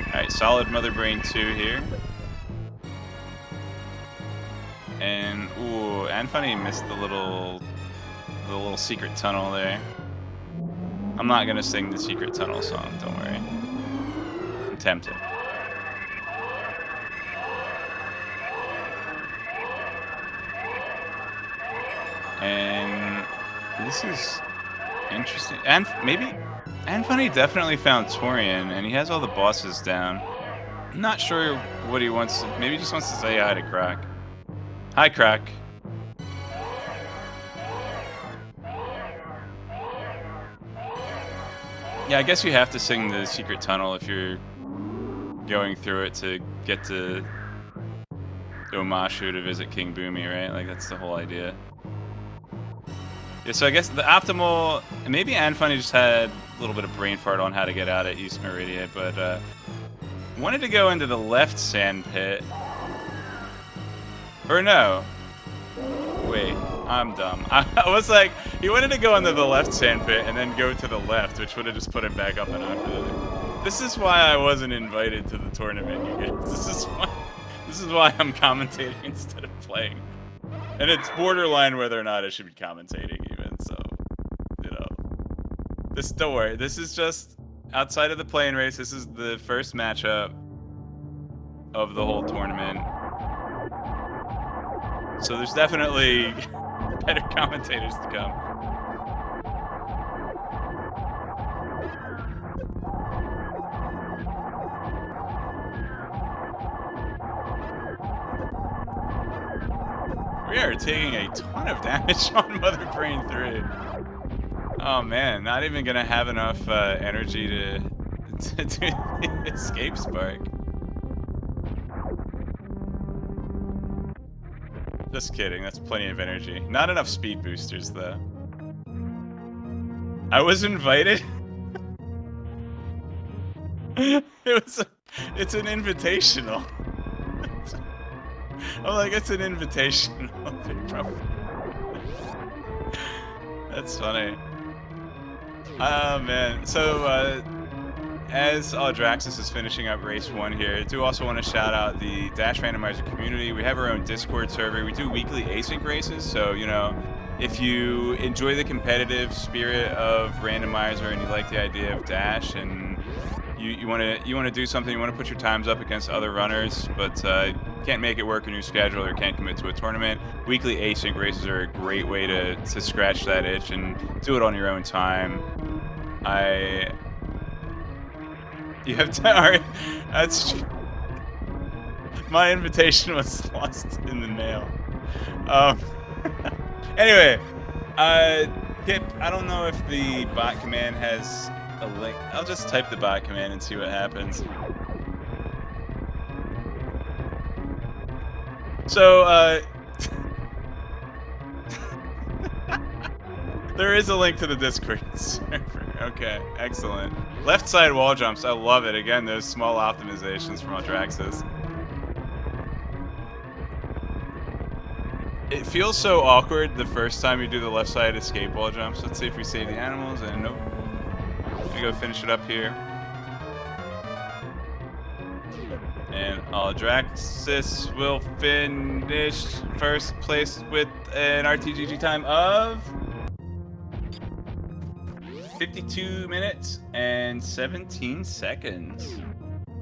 Speaker 1: Alright, solid Mother Brain 2 here. And, ooh, Anfunny missed the little the little secret tunnel there. I'm not gonna sing the secret tunnel song, don't worry. I'm tempted. And this is interesting. And maybe Anfunny definitely found Torian, and he has all the bosses down. I'm not sure what he wants to, maybe he just wants to say hi to Crack. Hi, Crack. Yeah, I guess you have to sing the secret tunnel if you're going through it to get to Omashu to visit King Boomy, right? Like, that's the whole idea. Yeah, so I guess the optimal... Maybe Anfunny just had a little bit of brain fart on how to get out of East Meridia, but wanted to go into the left sand pit. Or no. Wait, I'm dumb. I was like, he wanted to go into the left sand pit and then go to the left, which would have just put him back up and onto. This is why I wasn't invited to the tournament, you guys. This is why I'm commentating instead of playing. And it's borderline whether or not I should be commentating even, so, you know. Don't worry, this is just outside of the plane race. This is the first matchup of the whole tournament. So there's definitely better commentators to come. We are taking a ton of damage on Mother Brain 3. Oh man, not even gonna have enough energy to do the escape spark. Just kidding, that's plenty of energy. Not enough speed boosters though. I was invited. It's an invitational. I'm like, it's an invitational. That's funny. Oh man. So as Audraxys is finishing up race 1 here, I do also want to shout out the Dash Randomizer community. We have our own Discord server. We do weekly async races, so you know, if you enjoy the competitive spirit of Randomizer and you like the idea of Dash and you want to do something, you want to put your times up against other runners, but can't make it work in your schedule or can't commit to a tournament, weekly async races are a great way to scratch that itch and do it on your own time. You have to. All right, that's true. My invitation was lost in the mail. Anyway, I don't know if the bot command has a link. I'll just type the bot command and see what happens. So, there is a link to the Discord server. Okay, excellent. Left side wall jumps, I love it. Again, those small optimizations from Audraxys. It feels so awkward the first time you do the left side escape wall jumps. Let's see if we save the animals, and nope. I'm gonna go finish it up here. And Audraxys will finish first place with an RTGG time of 52 minutes and 17 seconds.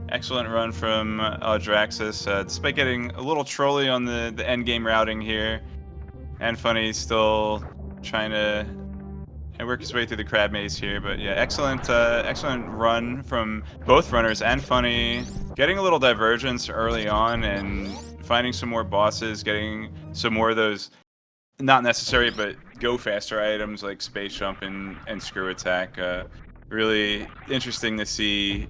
Speaker 1: Excellent run from Audraxys, despite getting a little trolly on the end game routing here. Anfunny still trying to work his way through the crab maze here, but yeah, excellent run from both runners. Anfunny getting a little divergence early on and finding some more bosses, getting some more of those not necessary but go faster items like space jump and screw attack. Really interesting to see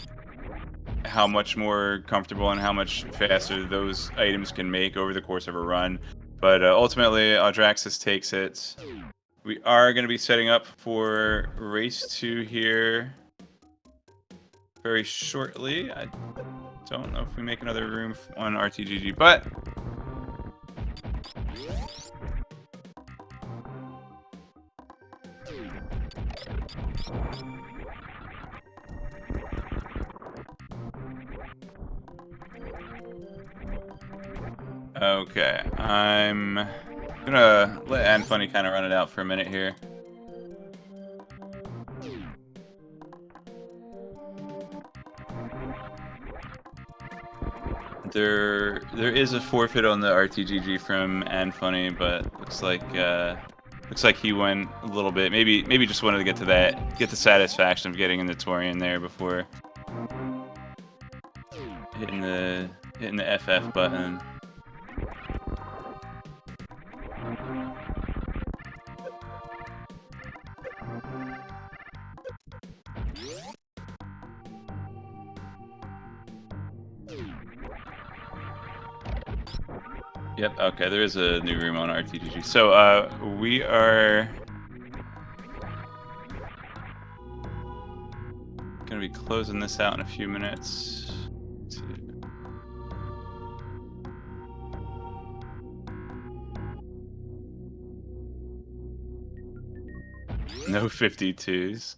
Speaker 1: how much more comfortable and how much faster those items can make over the course of a run. But ultimately, Audraxys takes it. We are going to be setting up for race 2 here very shortly. I don't know if we make another room on RTGG, but okay, I'm Gonna let Anfunny kind of run it out for a minute here. There is a forfeit on the RTGG from Anfunny, but looks like he went a little bit. Maybe just wanted to get to that, get the satisfaction of getting in the Tourney in there before hitting the FF button. Yep, okay, there is a new room on RTGG. So, we are gonna be closing this out in a few minutes. Let's see. No 52s.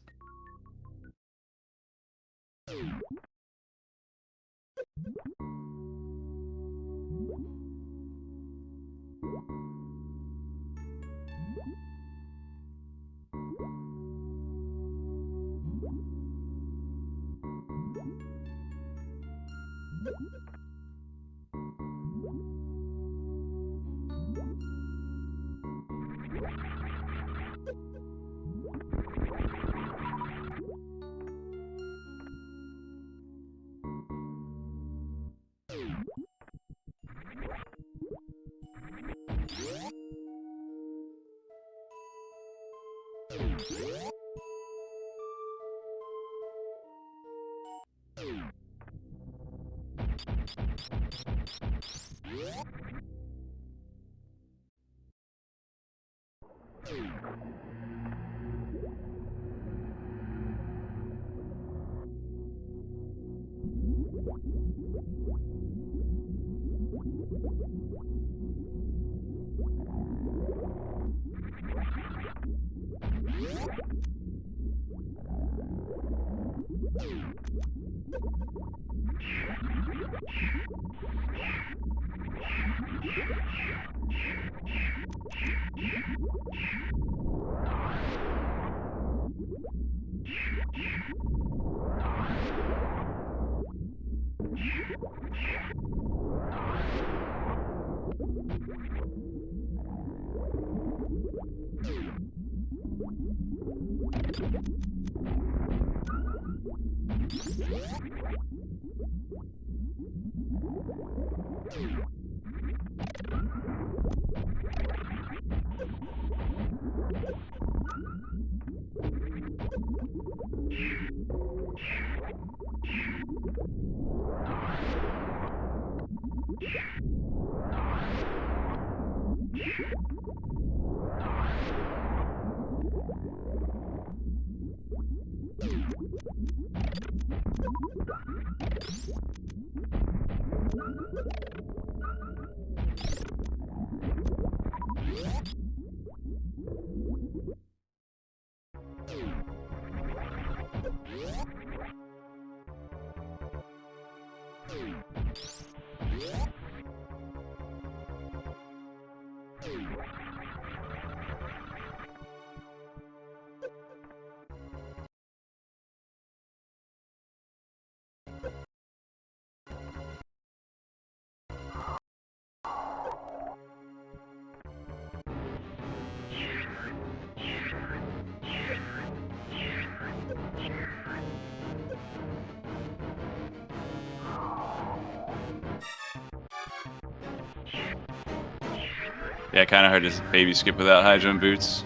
Speaker 1: Yeah, kind of hard to baby skip without high jump boots.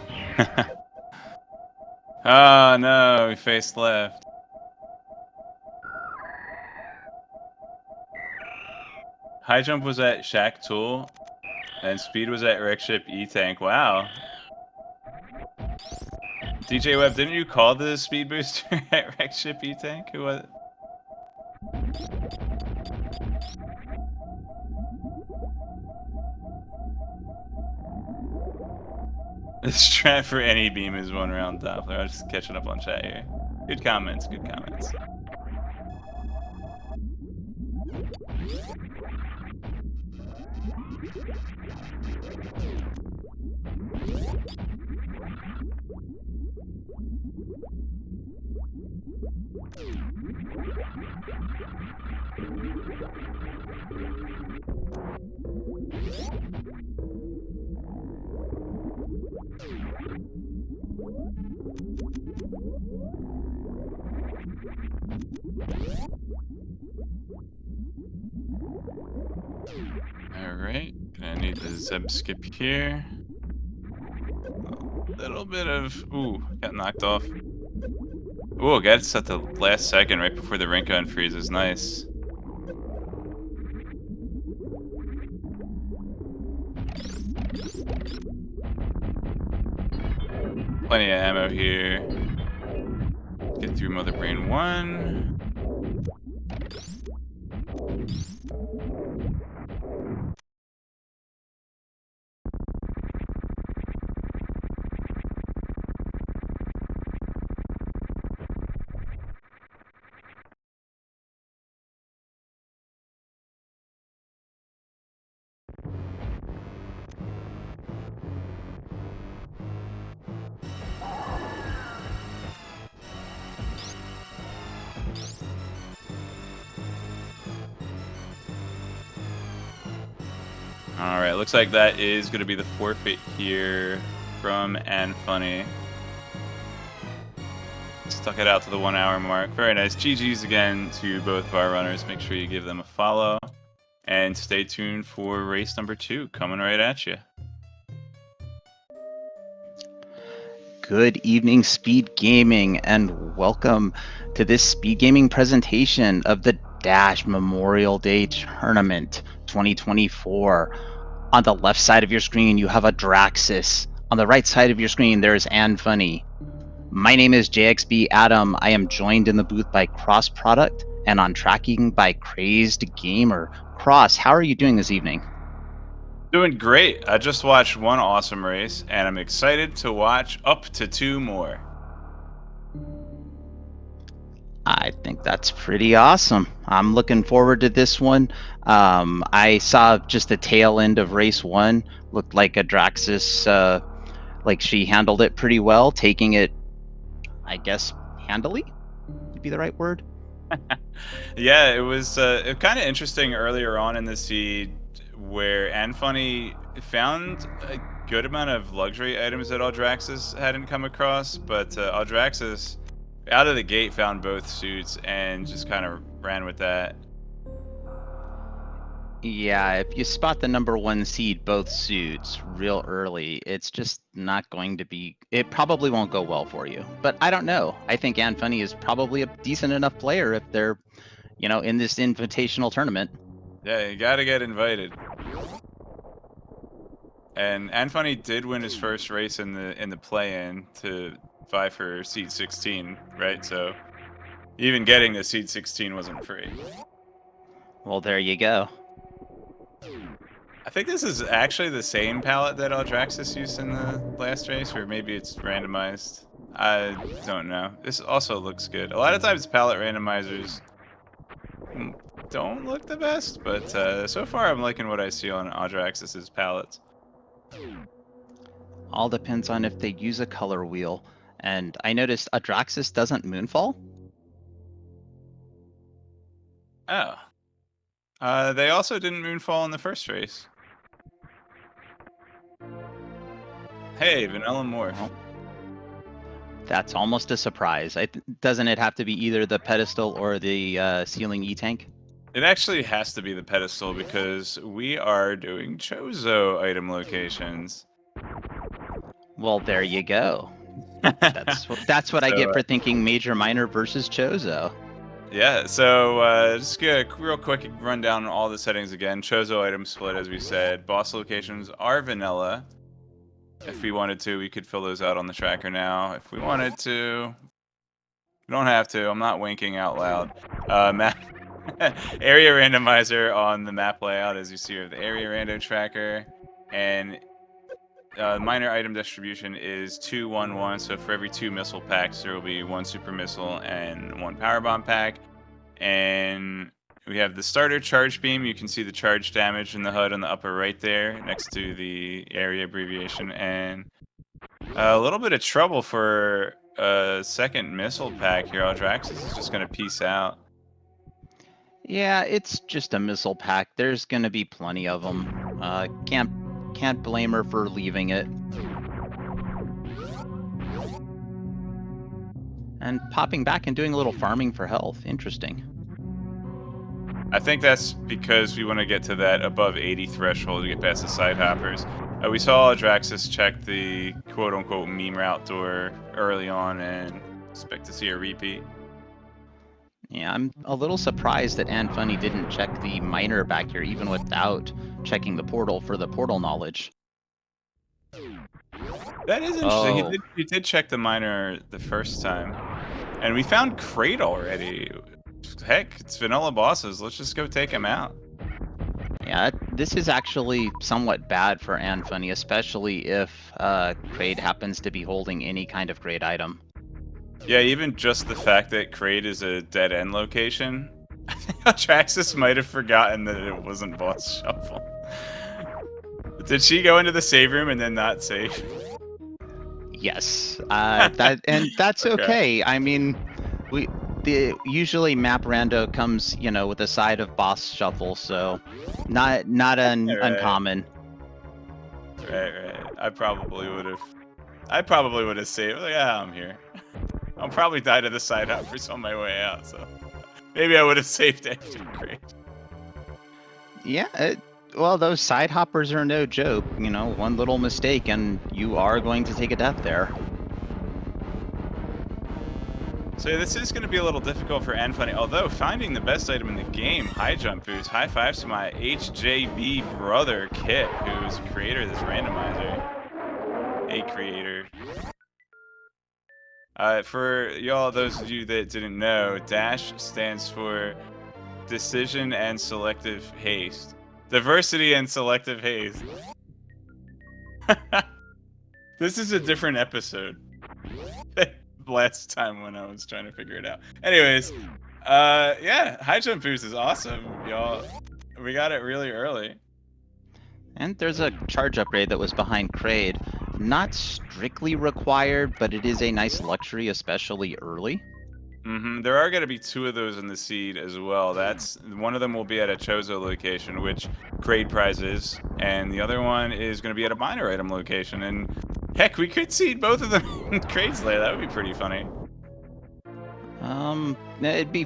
Speaker 1: Oh no, we faced left. High jump was at Shack Tool, and speed was at Wreckship E-Tank. Wow. DJ Webb, didn't you call the speed booster at Wreckship E-Tank? Who was it? The strat for any beam is one round Doppler. I was just catching up on chat here. Good comments, good comments. Alright, gonna need the Zeb skip here. A little bit of... Ooh, got knocked off. Ooh, gets at the last second right before the Rinka unfreezes. Nice. Plenty of ammo here. Get through Mother Brain 1. Alright, looks like that is going to be the forfeit here from Anfunny. Stuck it out to the 1 hour mark. Very nice. GG's again to both of our runners. Make sure you give them a follow. And stay tuned for race number 2 coming right at you.
Speaker 2: Good evening, Speed Gaming, and welcome to this Speed Gaming presentation of the Dash Memorial Day Tournament 2024. On the left side of your screen, you have Audraxys. On the right side of your screen, there is Anfunny. My name is JXB Adam. I am joined in the booth by Cross Product and on tracking by Crazed Gamer. Cross, how are you doing this evening?
Speaker 1: Doing great. I just watched one awesome race, and I'm excited to watch up to 2 more.
Speaker 2: I think that's pretty awesome. I'm looking forward to this one. I saw just the tail end of race 1. Looked like Audraxys, like she handled it pretty well, taking it, I guess, handily would be the right word.
Speaker 1: Yeah, it was kind of interesting earlier on in the seed where Anfunny found a good amount of luxury items that Audraxys hadn't come across, but Audraxys out of the gate found both suits and just kind of ran with that.
Speaker 2: Yeah, if you spot the number 1 seed, both suits, real early, it's just not going to be. It probably won't go well for you. But I don't know. I think Anfunny is probably a decent enough player if they're, in this invitational tournament.
Speaker 1: Yeah, you gotta get invited. And Anfunny did win his first race in the play-in to vie for seed 16, right? So even getting to seed 16 wasn't free.
Speaker 2: Well, there you go.
Speaker 1: I think this is actually the same palette that Audraxys used in the last race, or maybe it's randomized. I don't know. This also looks good. A lot of times palette randomizers don't look the best, but so far I'm liking what I see on Audraxys' palettes.
Speaker 2: All depends on if they use a color wheel. And I noticed Audraxys doesn't moonfall.
Speaker 1: Oh. They also didn't moonfall in the first race. Hey, Vanilla Morph.
Speaker 2: Well, that's almost a surprise. Doesn't it have to be either the pedestal or the ceiling E-tank?
Speaker 1: It actually has to be the pedestal because we are doing Chozo item locations.
Speaker 2: Well, there you go. That's what I get for thinking major minor versus Chozo.
Speaker 1: Yeah, so just get a real quick rundown on all the settings again. Chozo item split, as we said. Boss locations are vanilla. If we wanted to, we could fill those out on the tracker now. If we wanted to, we don't have to. I'm not winking out loud. Map area randomizer on the map layout, as you see, we have the area rando tracker, and minor item distribution is 2-1-1. So for every 2 missile packs, there will be 1 super missile and 1 power bomb pack. And we have the starter charge beam. You can see the charge damage in the HUD on the upper right there, next to the area abbreviation. And a little bit of trouble for second missile pack here. Audraxys is just gonna peace out.
Speaker 2: Yeah, it's just a missile pack. There's gonna be plenty of them. Can't blame her for leaving it. And popping back and doing a little farming for health. Interesting.
Speaker 1: I think that's because we want to get to that above 80 threshold to get past the side hoppers. We saw Audraxys check the quote-unquote meme route door early on and expect to see a repeat.
Speaker 2: Yeah, I'm a little surprised that Anfunny didn't check the miner back here, even without checking the portal for the portal knowledge.
Speaker 1: That is interesting.
Speaker 2: Oh,
Speaker 1: He did check the miner the first time. And we found Crate already. Heck, it's vanilla bosses. Let's just go take him out.
Speaker 2: yeah, this is actually somewhat bad for Anfunny, especially if Kraid happens to be holding any kind of great item.
Speaker 1: Yeah, even just the fact that Crate is a dead end location. I think Audraxys might have forgotten that it wasn't boss shuffle. Did she go into the save room and then not save?
Speaker 2: Yes, that's
Speaker 1: Okay.
Speaker 2: okay. I mean, usually map rando comes, with a side of boss shuffle, so not
Speaker 1: Right.
Speaker 2: uncommon.
Speaker 1: Right. I probably would have saved. Like, yeah, I'm here. I'll probably die to the side hoppers on my way out, so maybe I would have saved after Crate.
Speaker 2: Yeah, well, those side hoppers are no joke. One little mistake and you are going to take a death there.
Speaker 1: So this is going to be a little difficult for Anfunny, although finding the best item in the game, high jump boots. High fives to my HJB brother, Kit, who's the creator of this randomizer. A creator. For y'all, those of you that didn't know, DASH stands for Decision and Selective Haste. Diversity and Selective Haste. This is a different episode. Last time when I was trying to figure it out. Anyways, yeah, high jump boost is awesome, y'all. We got it really early.
Speaker 2: And there's a charge upgrade that was behind Kraid. Not strictly required, but it is a nice luxury, especially early.
Speaker 1: There are going to be 2 of those in the seed as well. That's one of them will be at a Chozo location, which Kraid prize is, and the other one is going to be at a minor item location. And heck, we could seed both of them in Kraid's lair. That would be pretty funny.
Speaker 2: It'd be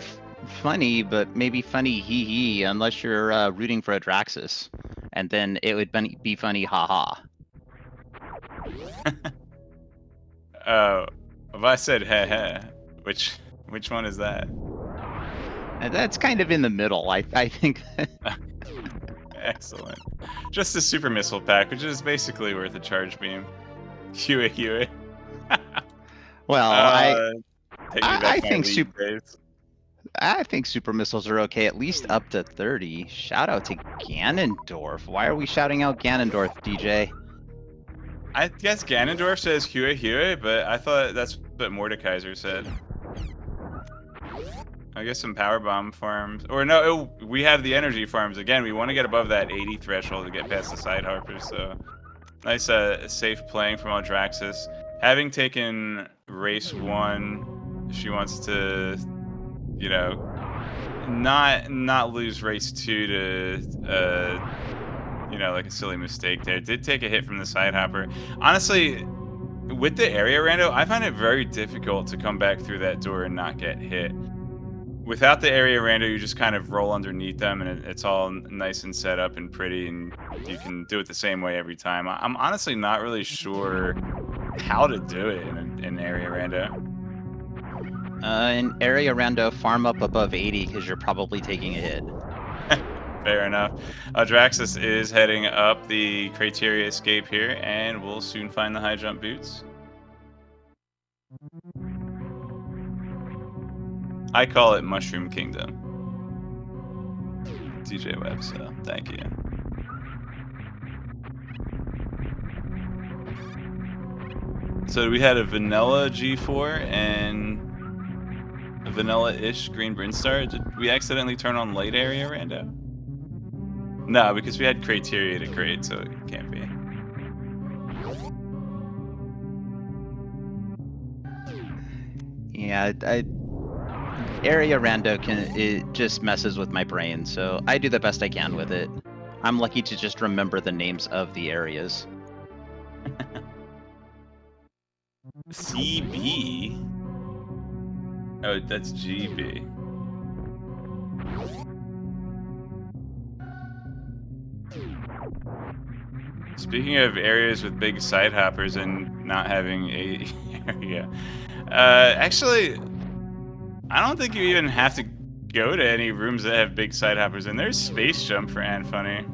Speaker 2: funny, but maybe funny hee unless you're rooting for Audraxys, and then it would be funny haha.
Speaker 1: Oh, if I said heh heh, which one is that?
Speaker 2: And that's kind of in the middle, I think.
Speaker 1: Excellent. Just a super missile pack, which is basically worth a charge beam. Huey.
Speaker 2: Well, I think
Speaker 1: I
Speaker 2: think super missiles are okay, at least up to 30. Shout out to Ganondorf. Why are we shouting out Ganondorf, DJ?
Speaker 1: I guess Ganondorf says Huey, but I thought that's what Mordekaiser said. I guess some power bomb farms, or no, we have the energy farms again. We want to get above that 80 threshold to get past the side harpers. So nice, safe playing from Audraxys. Having taken race 1, she wants to, not lose race 2 to, like a silly mistake there. Did take a hit from the side hopper. Honestly, with the area rando, I find it very difficult to come back through that door and not get hit. Without the area rando, you just kind of roll underneath them, and it's all nice and set up and pretty, and you can do it the same way every time. I'm honestly not really sure how to do it in area rando.
Speaker 2: In area rando, farm up above 80 because you're probably taking a hit.
Speaker 1: Fair enough. Audraxys is heading up the criteria escape here, and we'll soon find the high jump boots. I call it Mushroom Kingdom. DJ Webb, so thank you. So we had a vanilla G4 and a vanilla-ish green Brinstar. Did we accidentally turn on light area rando? No, because we had criteria to create, so it can't be.
Speaker 2: Yeah, area rando it just messes with my brain, so I do the best I can with it. I'm lucky to just remember the names of the areas.
Speaker 1: CB. Oh, that's GB. Speaking of areas with big side hoppers and not having a area, actually, I don't think you even have to go to any rooms that have big side hoppers. And there's space jump for Anfunny.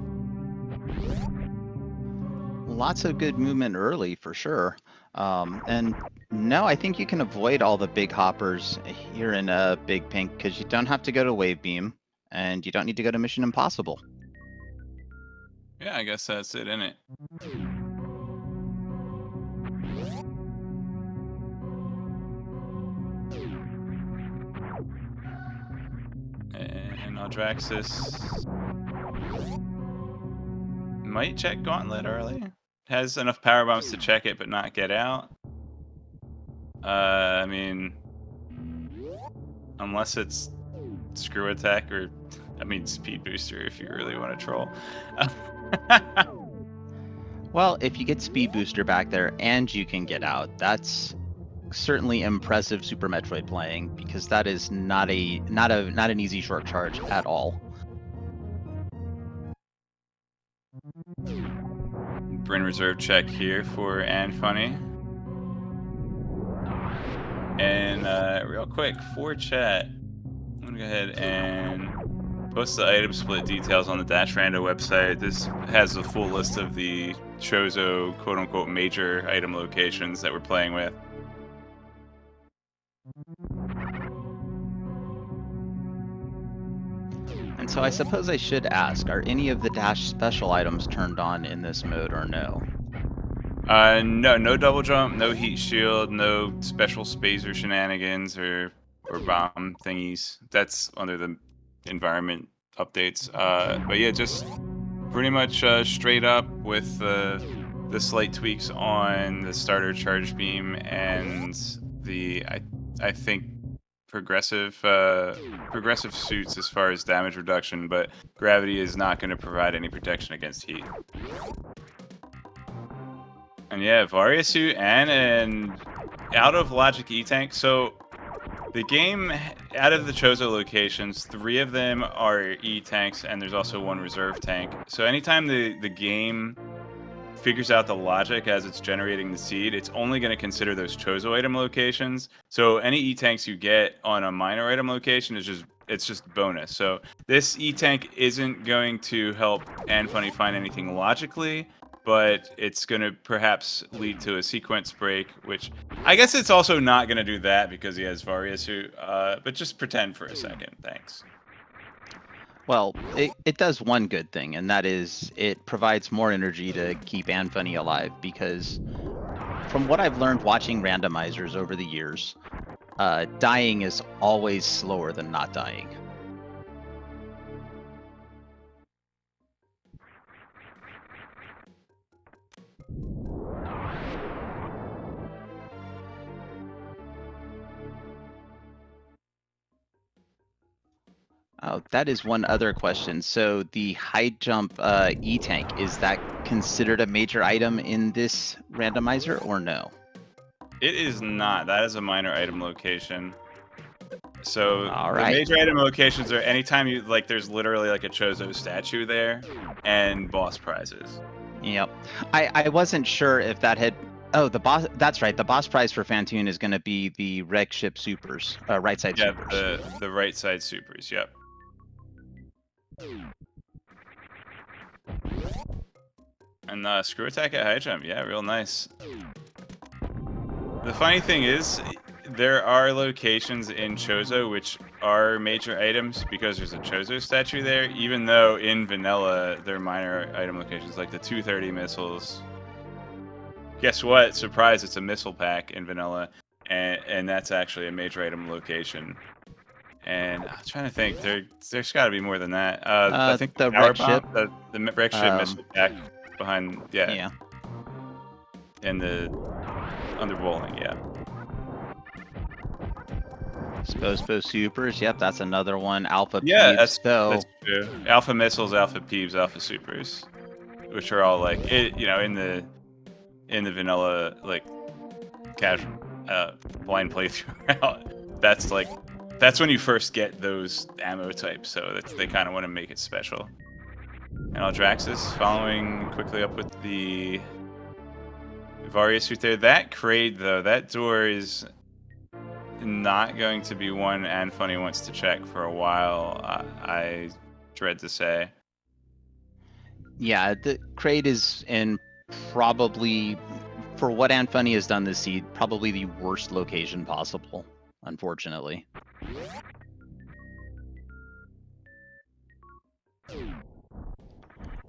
Speaker 2: Lots of good movement early for sure. And no, I think you can avoid all the big hoppers here in Big Pink because you don't have to go to Wave Beam and you don't need to go to Mission Impossible.
Speaker 1: Yeah, I guess that's it, isn't it? And Audraxys might check Gauntlet early. Has enough power bombs to check it, but not get out. I mean, unless it's screw attack or, I mean, speed booster if you really want to troll.
Speaker 2: Well, if you get Speed Booster back there and you can get out, that's certainly impressive Super Metroid playing because that is not an easy short charge at all.
Speaker 1: Bryn reserve check here for Anfunny. And real quick, for chat, I'm gonna go ahead and post the item split details on the Dash Rando website. This has a full list of the Chozo quote-unquote major item locations that we're playing with.
Speaker 2: And so I suppose I should ask, are any of the Dash special items turned on in this mode or no?
Speaker 1: No double jump, no heat shield, no special spacer shenanigans or bomb thingies. That's under the environment updates. But yeah, just pretty much straight up with the slight tweaks on the starter charge beam and the I think progressive suits as far as damage reduction, but gravity is not going to provide any protection against heat. And yeah, Varia suit and an out of logic E-tank. So the game, out of the Chozo locations, 3 of them are E-tanks, and there's also 1 reserve tank. So anytime the game figures out the logic as it's generating the seed, it's only going to consider those Chozo item locations. So any E-tanks you get on a minor item location is just bonus. So this E-tank isn't going to help Anfunny find anything logically, but it's going to perhaps lead to a sequence break, which I guess it's also not going to do that because he has Varia suit. But just pretend for a second. Thanks.
Speaker 2: Well, it does one good thing, and that is it provides more energy to keep Anfunny alive, because from what I've learned watching randomizers over the years, dying is always slower than not dying. Oh, that is one other question. So the high jump E-tank, is that considered a major item in this randomizer or no?
Speaker 1: It is not. That is a minor item location. So
Speaker 2: All
Speaker 1: the
Speaker 2: right.
Speaker 1: major item locations are anytime you like there's literally like a Chozo statue there and boss prizes.
Speaker 2: Yep. I wasn't sure if that had. Oh, the boss. That's right. The boss prize for Fantoon is going to be the Reg Ship Supers, right side
Speaker 1: Yeah,
Speaker 2: supers.
Speaker 1: the right side supers, yep. And screw attack at high jump, yeah, real nice. The funny thing is, there are locations in Chozo which are major items because there's a Chozo statue there, even though in vanilla they're minor item locations, like the 230 missiles. Guess what? Surprise, it's a missile pack in vanilla, and that's actually a major item location. And I'm trying to think, there's got to be more than that. I think
Speaker 2: The
Speaker 1: power
Speaker 2: Reg Ship.
Speaker 1: bomb, the wreck ship missile pack behind,
Speaker 2: Yeah.
Speaker 1: and the under bowling, yeah.
Speaker 2: Spospo Supers. Yep, that's another one. Alpha
Speaker 1: Yeah,
Speaker 2: Peeps. So
Speaker 1: that's true. Alpha Missiles, Alpha Peeves, Alpha Supers, which are all like in the vanilla like casual blind playthrough. That's when you first get those ammo types. So they kind of want to make it special. And Audraxys following quickly up with the Varia suit there. That crate though, that door is not going to be one Anfunny wants to check for a while. I dread to say.
Speaker 2: yeah, the crate is in probably, for what Anfunny has done this seed, probably the worst location possible, unfortunately.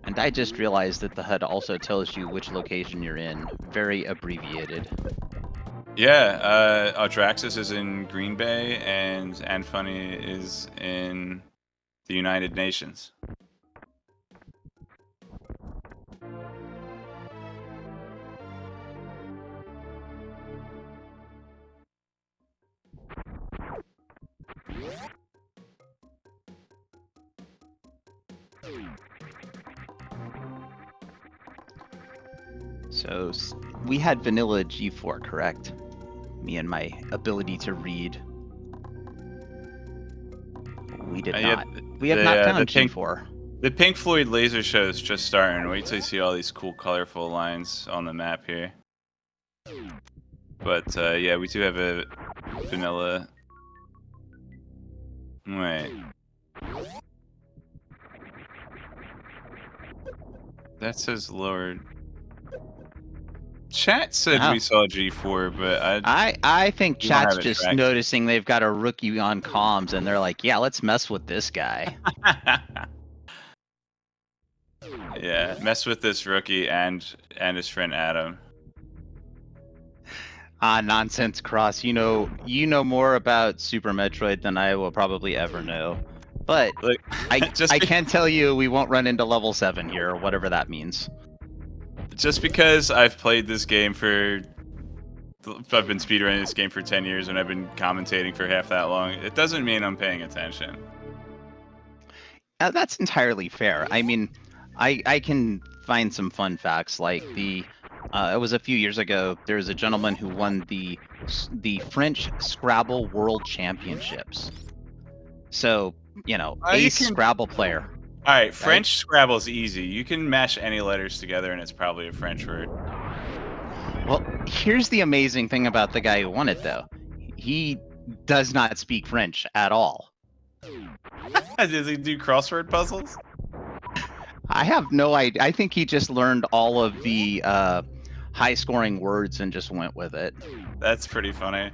Speaker 2: And I just realized that the HUD also tells you which location you're in. Very abbreviated.
Speaker 1: Yeah, Audraxys is in Green Bay, and Anfunny is in the United Nations.
Speaker 2: So we had vanilla G4, correct? Me and my ability to read. We did
Speaker 1: Yeah,
Speaker 2: not. We have not found
Speaker 1: Pink,
Speaker 2: G4.
Speaker 1: the Pink Floyd laser show is just starting. Wait till you see all these cool, colorful lines on the map here. But yeah, we do have a vanilla. Wait. That says lowered. Chat said
Speaker 2: Oh.
Speaker 1: we saw G4, but
Speaker 2: I think
Speaker 1: we don't
Speaker 2: chat's
Speaker 1: have it
Speaker 2: just
Speaker 1: tracked.
Speaker 2: noticing they've got a rookie on comms, and they're like, "Yeah, let's mess with this guy."
Speaker 1: Yeah, mess with this rookie and his friend Adam.
Speaker 2: Nonsense, Cross. You know more about Super Metroid than I will probably ever know. But
Speaker 1: Look,
Speaker 2: I can tell you we won't run into level 7 here, or whatever that means.
Speaker 1: just because I've played this game I've been speedrunning this game for 10 years and I've been commentating for half that long, it doesn't mean I'm paying attention.
Speaker 2: That's entirely fair. I mean, I can find some fun facts, like it was a few years ago. There was a gentleman who won the French Scrabble World Championships. So, Scrabble player.
Speaker 1: All right, French Scrabble is easy. You can mash any letters together and it's probably a French word.
Speaker 2: Well, here's the amazing thing about the guy who won it, though. He does not speak French at all.
Speaker 1: Does he do crossword puzzles?
Speaker 2: I have no idea. I think he just learned all of the high-scoring words and just went with it.
Speaker 1: That's pretty funny.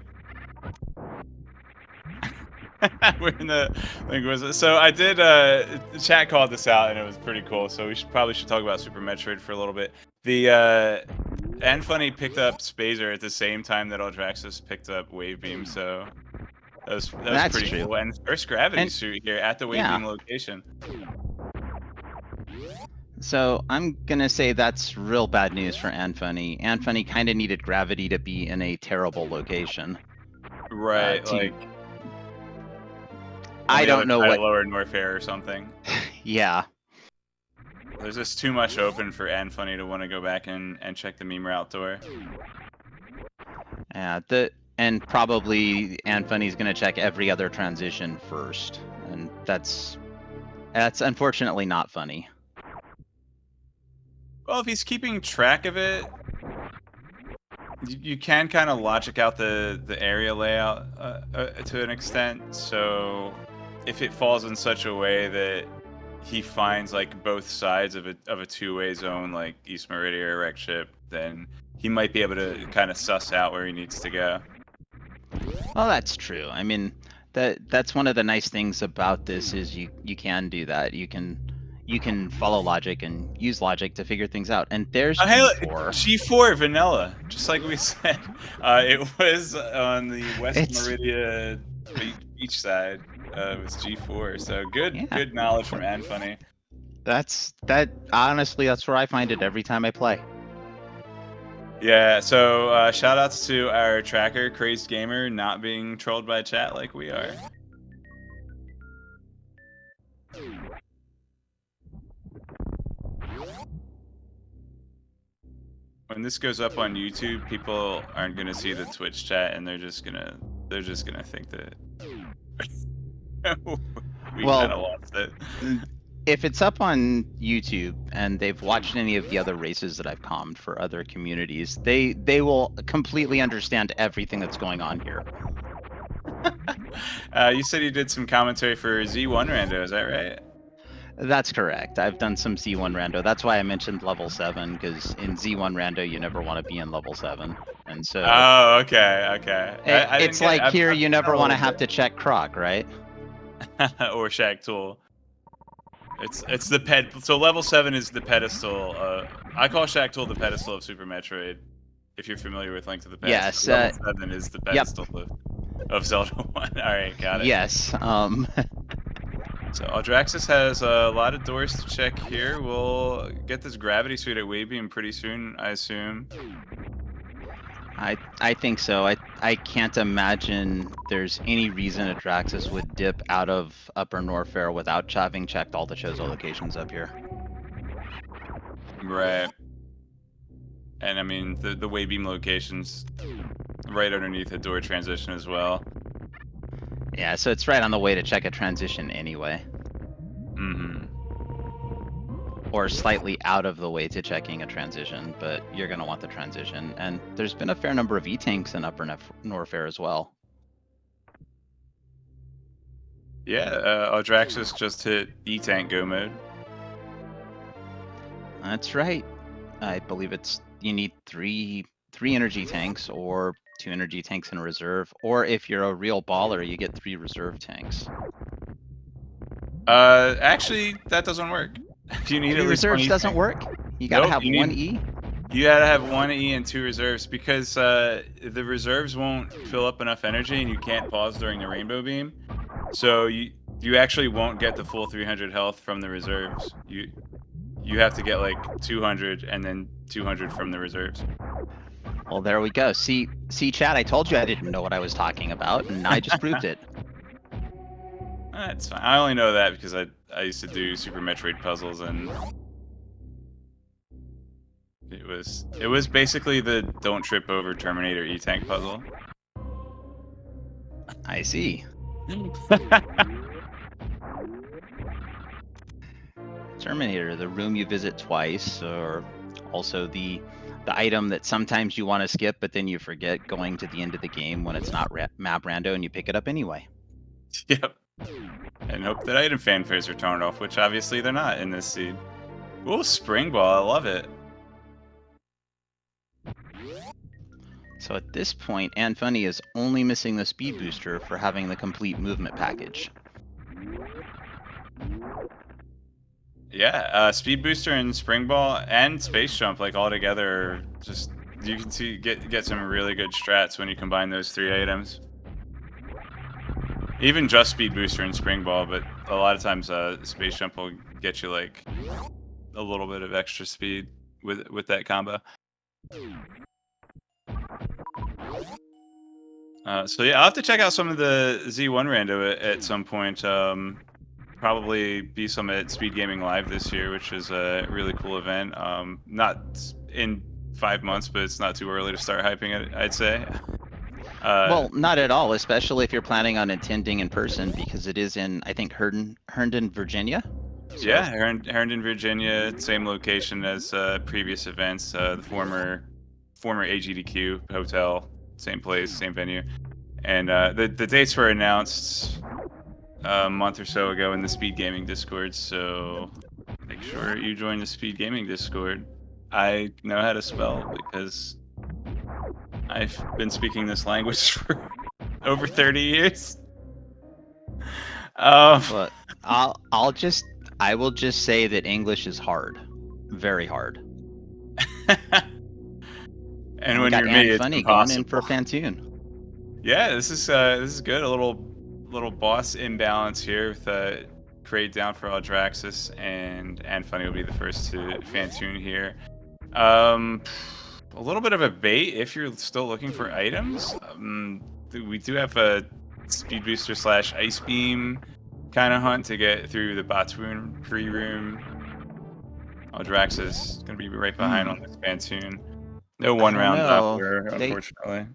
Speaker 1: We're in the linguist. So I did. The chat called this out, and it was pretty cool. So we probably should talk about Super Metroid for a little bit. The Anfunny picked up Spazer at the same time that Audraxys picked up Wavebeam. So that was pretty
Speaker 2: true.
Speaker 1: cool. And first gravity suit here at the Wavebeam location.
Speaker 2: So I'm gonna say that's real bad news for Anfunny. Anfunny kind of needed gravity to be in a terrible location.
Speaker 1: Right,
Speaker 2: I don't know what.
Speaker 1: Lower North Air or something.
Speaker 2: Yeah.
Speaker 1: There's just too much open for Anfunny to want to go back and check the meme route door.
Speaker 2: Yeah. And probably Anfunny's gonna check every other transition first, and that's unfortunately not funny.
Speaker 1: Well, if he's keeping track of it, you can kind of logic out the area layout to an extent. So if it falls in such a way that he finds like both sides of a two-way zone, like East Meridian or Wreck Ship, then he might be able to kind of suss out where he needs to go.
Speaker 2: Well, that's true. I mean, that's one of the nice things about this is you can do that. You can follow logic and use logic to figure things out. And there's G4.
Speaker 1: G4 vanilla, just like we said. It was on the West Meridia beach side. It was G4. So good knowledge from Anfunny.
Speaker 2: Honestly, that's where I find it every time I play.
Speaker 1: Yeah, so shout outs to our tracker, Crazed Gamer, not being trolled by chat like we are. When this goes up on YouTube, people aren't gonna see the Twitch chat, and they're just gonna think that we
Speaker 2: Well,
Speaker 1: kind of lost it.
Speaker 2: if it's up on YouTube and they've watched any of the other races that I've commed for other communities, they will completely understand everything that's going on here.
Speaker 1: You said you did some commentary for Z1 Rando, is that right?
Speaker 2: That's correct. I've done some Z1 rando. That's why I mentioned level 7, because in Z1 rando you never want to be in level 7. And so
Speaker 1: Oh, okay, okay. I didn't
Speaker 2: it's
Speaker 1: get it.
Speaker 2: like here
Speaker 1: I've
Speaker 2: you never
Speaker 1: got a
Speaker 2: want to
Speaker 1: little
Speaker 2: have to check Croc, right?
Speaker 1: bit. Or Shag Tool. It's the ped. So level 7 is the pedestal. I call Shag Tool the pedestal of Super Metroid. If you're familiar with Link to the Past,
Speaker 2: Yes.
Speaker 1: level 7 is the
Speaker 2: Yep.
Speaker 1: pedestal of Zelda 1. All right, got it.
Speaker 2: Yes.
Speaker 1: So Audraxys has a lot of doors to check here. We'll get this gravity suit at Waybeam pretty soon, I assume.
Speaker 2: I think so. I can't imagine there's any reason Audraxys would dip out of Upper Norfair without having checked all the Chozo locations up here.
Speaker 1: Right. And I mean, the Waybeam location's right underneath the door transition as well.
Speaker 2: Yeah, so it's right on the way to check a transition anyway.
Speaker 1: Mm-hmm.
Speaker 2: Or slightly out of the way to checking a transition, but you're going to want the transition. And there's been a fair number of E-tanks in Upper Norfair as well.
Speaker 1: Yeah, Audraxys just hit E-Tank Go mode.
Speaker 2: That's right. I believe you need three energy tanks or 2 energy tanks in reserve, or if you're a real baller, you get 3 reserve tanks.
Speaker 1: Actually, that doesn't work. You need
Speaker 2: 3
Speaker 1: at least one
Speaker 2: reserves
Speaker 1: E
Speaker 2: doesn't
Speaker 1: tank.
Speaker 2: work? You gotta
Speaker 1: Nope,
Speaker 2: have 1 E?
Speaker 1: You gotta have 1 E and 2 reserves because the reserves won't fill up enough energy and you can't pause during the rainbow beam. So you actually won't get the full 300 health from the reserves. You have to get like 200 and then 200 from the reserves.
Speaker 2: Well, there we go. See, Chad, I told you I didn't know what I was talking about, and I just proved it.
Speaker 1: That's fine. I only know that because I used to do Super Metroid puzzles, and it was basically the don't trip over Terminator E-Tank puzzle.
Speaker 2: I see. Terminator, the room you visit twice, or also the item that sometimes you want to skip, but then you forget going to the end of the game when it's not map rando and you pick it up anyway.
Speaker 1: Yep. And hope that item fanfares are turned off, which obviously they're not in this seed. Ooh, Spring Ball, I love it.
Speaker 2: So at this point, Anfunny is only missing the speed booster for having the complete movement package.
Speaker 1: Yeah, Speed Booster and Spring Ball and Space Jump, like all together, just you can see get some really good strats when you combine those 3 items. Even just Speed Booster and Spring Ball, but a lot of times Space Jump will get you like a little bit of extra speed with that combo. So yeah, I'll have to check out some of the Z1 rando at some point. Probably be some at Speed Gaming Live this year, which is a really cool event. Not in 5 months, but it's not too early to start hyping it, I'd say.
Speaker 2: Well, not at all, especially if you're planning on attending in person, because it is in, I think, Herndon, Virginia.
Speaker 1: So. Yeah, Herndon, Virginia, same location as previous events. The former AGDQ hotel, same place, same venue, and the dates were announced a month or so ago in the Speed Gaming Discord. So make sure you join the Speed Gaming Discord. I know how to spell because I've been speaking this language for over 30 years.
Speaker 2: But I will just say that English is hard, very hard.
Speaker 1: And when you're me, it's
Speaker 2: Anfunny
Speaker 1: impossible.
Speaker 2: going in for Fantoon.
Speaker 1: Yeah, this is good. A little boss imbalance here with crate down for Audraxys, and Anfunny will be the first to Fantoon here. a little bit of a bait if you're still looking for items. We do have a speed booster / ice beam kind of hunt to get through the Botswoon free room. Audraxys is going to be right behind on this Phantoon. No
Speaker 2: I don't
Speaker 1: one-round
Speaker 2: know.
Speaker 1: Doppler, unfortunately.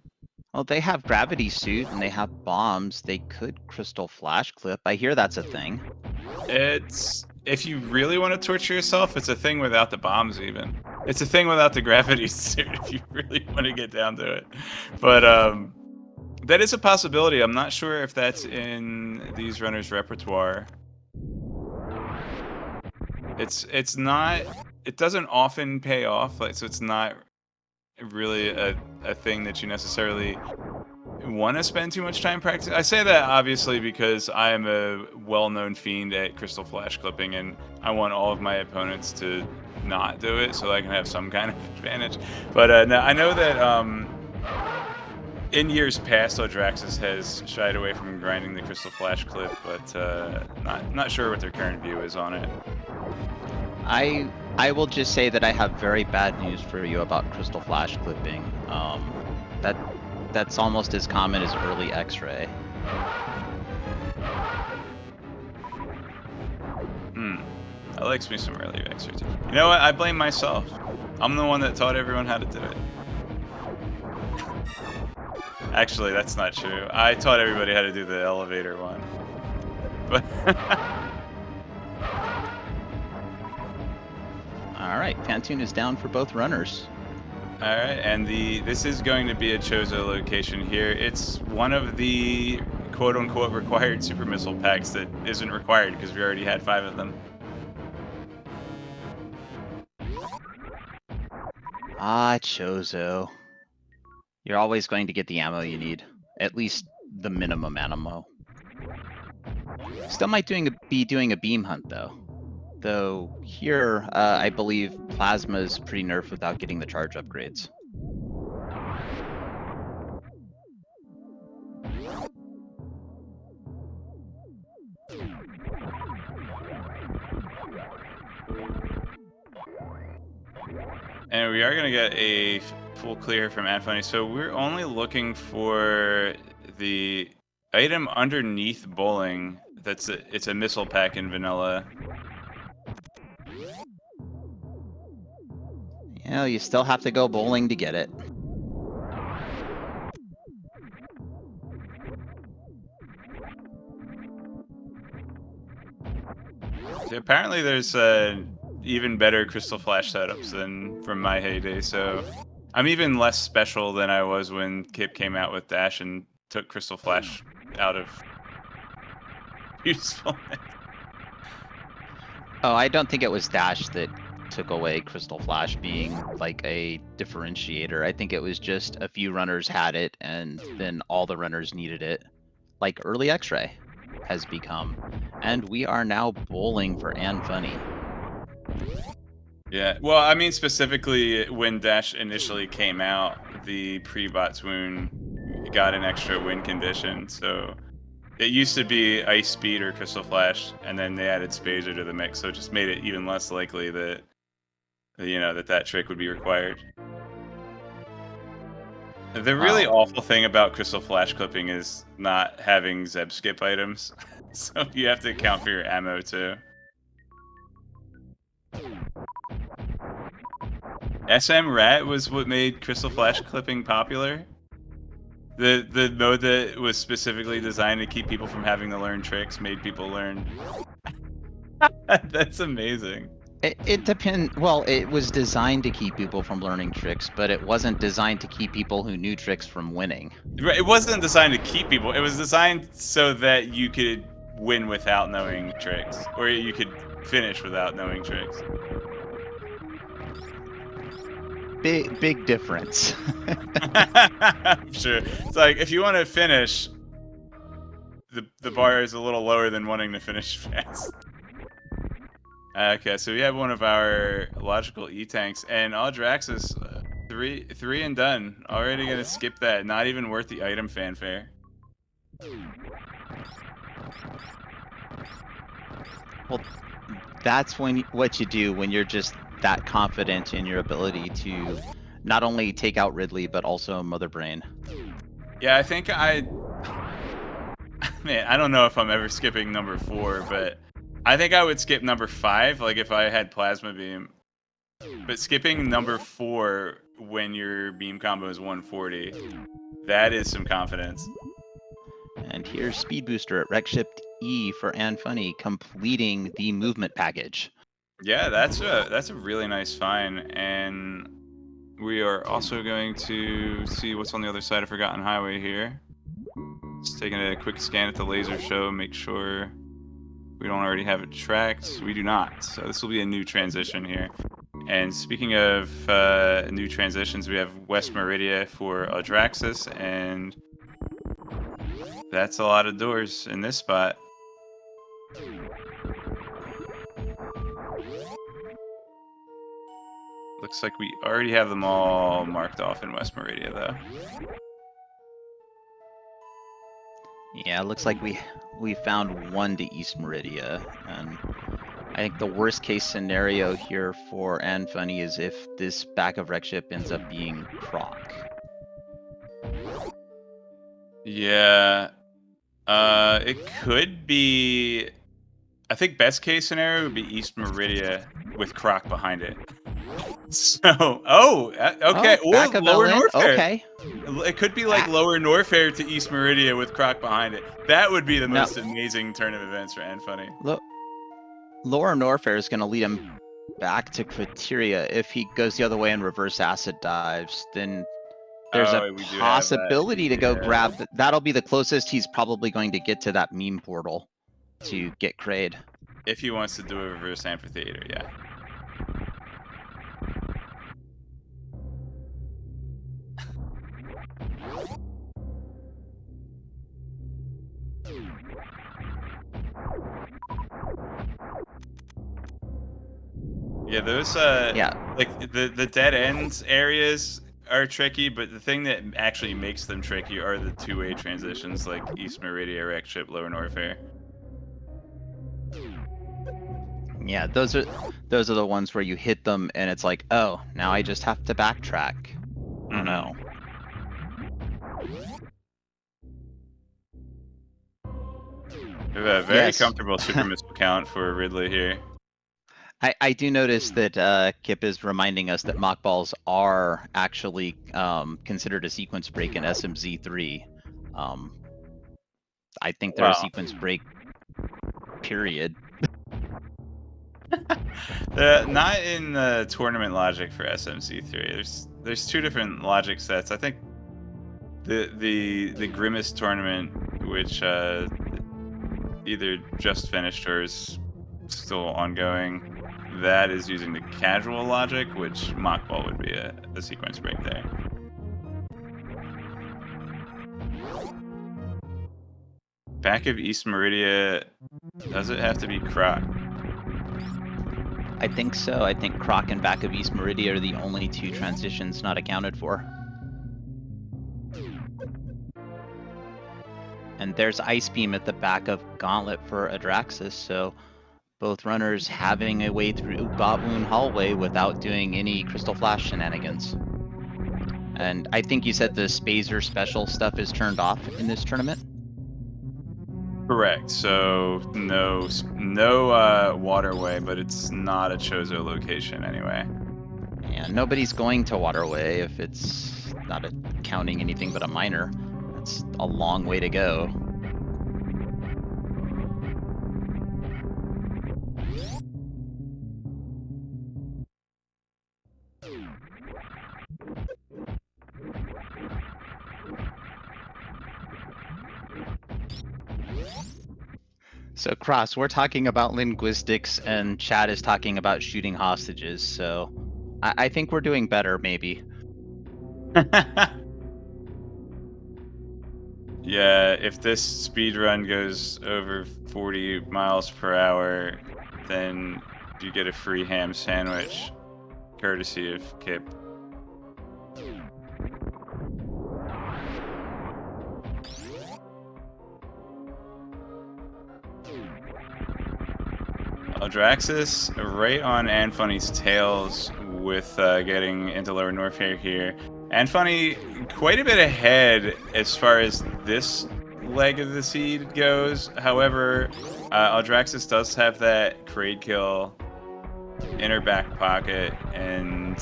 Speaker 2: Well, they have gravity suit and they have bombs. They could crystal flash clip. I hear that's a thing.
Speaker 1: It's if you really want to torture yourself, it's a thing without the bombs even. It's a thing without the gravity suit if you really want to get down to it. But that is a possibility. I'm not sure if that's in these runners' repertoire. It's not. It doesn't often pay off. Like so, it's not really a thing that you necessarily want to spend too much time practicing. I say that obviously because I am a well-known fiend at crystal flash clipping, and I want all of my opponents to not do it so I can have some kind of advantage. But no, I know that in years past, Audraxys has shied away from grinding the crystal flash clip, but not sure what their current view is on it.
Speaker 2: I will just say that I have very bad news for you about crystal flash clipping. That's almost as common as early X-ray.
Speaker 1: That likes me some early X-ray too. You know what? I blame myself. I'm the one that taught everyone how to do it. Actually, that's not true. I taught everybody how to do the elevator one. But
Speaker 2: All right, Phantoon is down for both runners.
Speaker 1: all right, and this is going to be a Chozo location here. It's one of the quote-unquote required super missile packs that isn't required because we already had 5 of them.
Speaker 2: Ah, Chozo. You're always going to get the ammo you need. At least the minimum ammo. Still might be doing a beam hunt, though. Though here, I believe Plasma is pretty nerfed without getting the charge upgrades.
Speaker 1: And we are going to get a full clear from Anfunny. So we're only looking for the item underneath bowling. It's a missile pack in vanilla.
Speaker 2: Yeah, you still have to go bowling to get it.
Speaker 1: Apparently there's even better crystal flash setups than from my heyday, so I'm even less special than I was when Kip came out with Dash and took crystal flash out of usefulness.
Speaker 2: Oh, I don't think it was Dash that took away crystal flash being like a differentiator. I think it was just a few runners had it and then all the runners needed it, like early X-ray has become. And we are now bowling for Anfunny.
Speaker 1: Yeah, well, I mean specifically when Dash initially came out, the pre-Botswoon got an extra win condition, so it used to be Ice Speed or Crystal Flash, and then they added Spazer to the mix, so it just made it even less likely that that trick would be required. The really awful thing about Crystal Flash clipping is not having Zeb skip items, so you have to account for your ammo too. SM Rat was what made Crystal Flash clipping popular. The mode that was specifically designed to keep people from having to learn tricks made people learn. That's amazing.
Speaker 2: It depends. Well, it was designed to keep people from learning tricks, but it wasn't designed to keep people who knew tricks from winning.
Speaker 1: It wasn't designed to keep people. It was designed so that you could win without knowing tricks, or you could finish without knowing tricks.
Speaker 2: Big difference.
Speaker 1: I'm sure. It's like if you want to finish, the bar is a little lower than wanting to finish fast. Okay, so we have one of our logical E-tanks, and Audraxys, three and done. Already gonna skip that. Not even worth the item fanfare.
Speaker 2: Well, that's what you do when you're just that confident in your ability to not only take out Ridley, but also Mother Brain.
Speaker 1: Yeah, I think man, I don't know if I'm ever skipping number 4, but I think I would skip number 5, like if I had Plasma Beam. But skipping number 4 when your beam combo is 140, that is some confidence.
Speaker 2: And here's Speed Booster at Rec Shift E for Anfunny, completing the movement package.
Speaker 1: Yeah, that's a really nice find, and we are also going to see what's on the other side of Forgotten Highway here. Just taking a quick scan at the laser show, make sure we don't already have it tracked. We do not, so this will be a new transition here. And speaking of new transitions, we have West Meridia for Audraxys, and that's a lot of doors in this spot. Looks like we already have them all marked off in West Meridia, though.
Speaker 2: Yeah, it looks like we found one to East Meridia, and I think the worst case scenario here for Anfunny is if this back of Rec Ship ends up being Croc.
Speaker 1: Yeah, it could be. I think best case scenario would be East Meridia with Croc behind it. So, okay,
Speaker 2: Oh,
Speaker 1: or
Speaker 2: back of
Speaker 1: Lower
Speaker 2: LN?
Speaker 1: Norfair.
Speaker 2: Okay.
Speaker 1: It could be like Lower Norfair to East Meridia with Croc behind it. That would be the
Speaker 2: No.
Speaker 1: most amazing turn of events for Anfunny.
Speaker 2: Lower Norfair is going to lead him back to Criteria. If he goes the other way and reverse acid dives, then there's a
Speaker 1: We do have that.
Speaker 2: possibility to go
Speaker 1: Yeah.
Speaker 2: grab. That'll be the closest he's probably going to get to that meme portal to get Kraid.
Speaker 1: If he wants to do a reverse amphitheater, yeah. Yeah, those like the dead ends areas are tricky, but the thing that actually makes them tricky are the two-way transitions like East Meridia, Rec Ship, Lower Norfair.
Speaker 2: Yeah, those are the ones where you hit them and it's like, oh, now I just have to backtrack. Oh no.
Speaker 1: We have a very comfortable super missile count for Ridley here.
Speaker 2: I do notice that Kip is reminding us that mock balls are actually considered a sequence break in SMZ3. I think they're a sequence break, period.
Speaker 1: Not in the tournament logic for SMC3. There's two different logic sets. I think the Grimace tournament, which either just finished or is still ongoing, that is using the casual logic, which mock ball would be a sequence break there. Back of East Meridia, does it have to be Croc?
Speaker 2: I think so. I think Croc and back of East Meridia are the only two transitions not accounted for. And there's Ice Beam at the back of Gauntlet for Audraxys, so both runners having a way through Bot Wound Hallway without doing any Crystal Flash shenanigans. And I think you said the Spazer special stuff is turned off in this tournament?
Speaker 1: Correct. So no waterway, but it's not a Chozo location anyway.
Speaker 2: Yeah, nobody's going to waterway if it's not counting anything but a minor. That's a long way to go. So Cross, we're talking about linguistics and Chad is talking about shooting hostages, so I think we're doing better, maybe.
Speaker 1: Yeah, if this speed run goes over 40 miles per hour, then you get a free ham sandwich, courtesy of Kip. Audraxys right on Anfunny's tails with getting into Lower Norfair here. Anfunny, quite a bit ahead as far as this leg of the seed goes. However, Audraxys does have that Kraid kill in her back pocket, and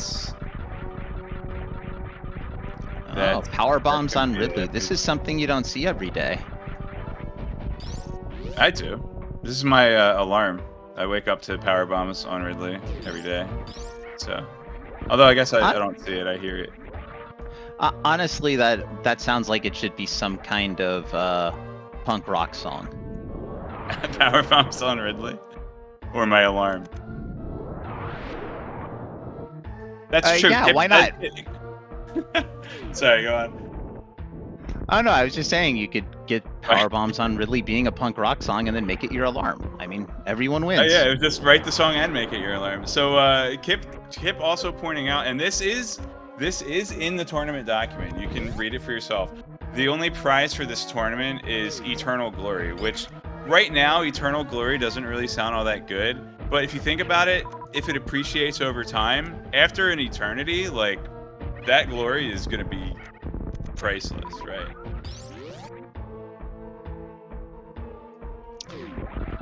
Speaker 2: Oh, power bombs on Ridley. This is something you don't see every day.
Speaker 1: I do. This is my alarm. I wake up to power bombs on Ridley every day. So, although I guess I don't see it, I hear it.
Speaker 2: Honestly, that sounds like it should be some kind of punk rock song.
Speaker 1: Power bombs on Ridley, or my alarm. That's true.
Speaker 2: Yeah, why not?
Speaker 1: Sorry, go on.
Speaker 2: Oh no, I was just saying you could get power bombs on Ridley being a punk rock song and then make it your alarm. I mean, everyone wins.
Speaker 1: Oh yeah, just write the song and make it your alarm. So Kip also pointing out, and this is in the tournament document. You can read it for yourself. The only prize for this tournament is Eternal Glory, which right now Eternal Glory doesn't really sound all that good. But if you think about it, if it appreciates over time, after an eternity, like that glory is going to be priceless, right?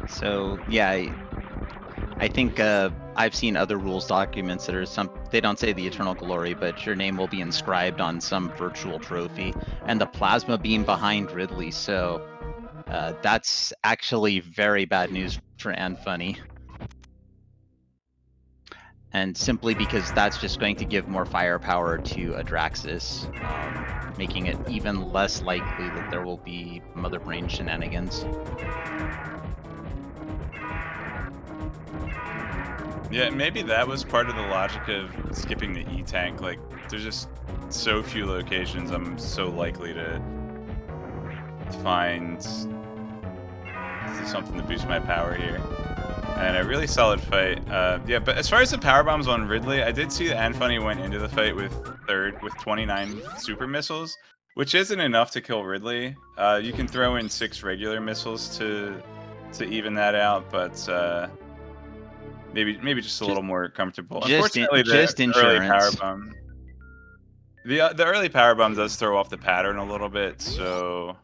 Speaker 2: So yeah, I think I've seen other rules documents that are they don't say the Eternal Glory, but your name will be inscribed on some virtual trophy, and the plasma beam behind Ridley. So that's actually very bad news for Anfunny. And simply because that's just going to give more firepower to Audraxys, making it even less likely that there will be Mother Brain shenanigans.
Speaker 1: Yeah, maybe that was part of the logic of skipping the E-Tank. Like, there's just so few locations I'm so likely to find something to boost my power here. And a really solid fight. Yeah, but as far as the power bombs on Ridley, I did see that Anfunny went into the fight with 29 super missiles, which isn't enough to kill Ridley. You can throw in 6 regular missiles to even that out, but maybe just a little more comfortable. Unfortunately, the early power bomb. The early power bomb does throw off the pattern a little bit, so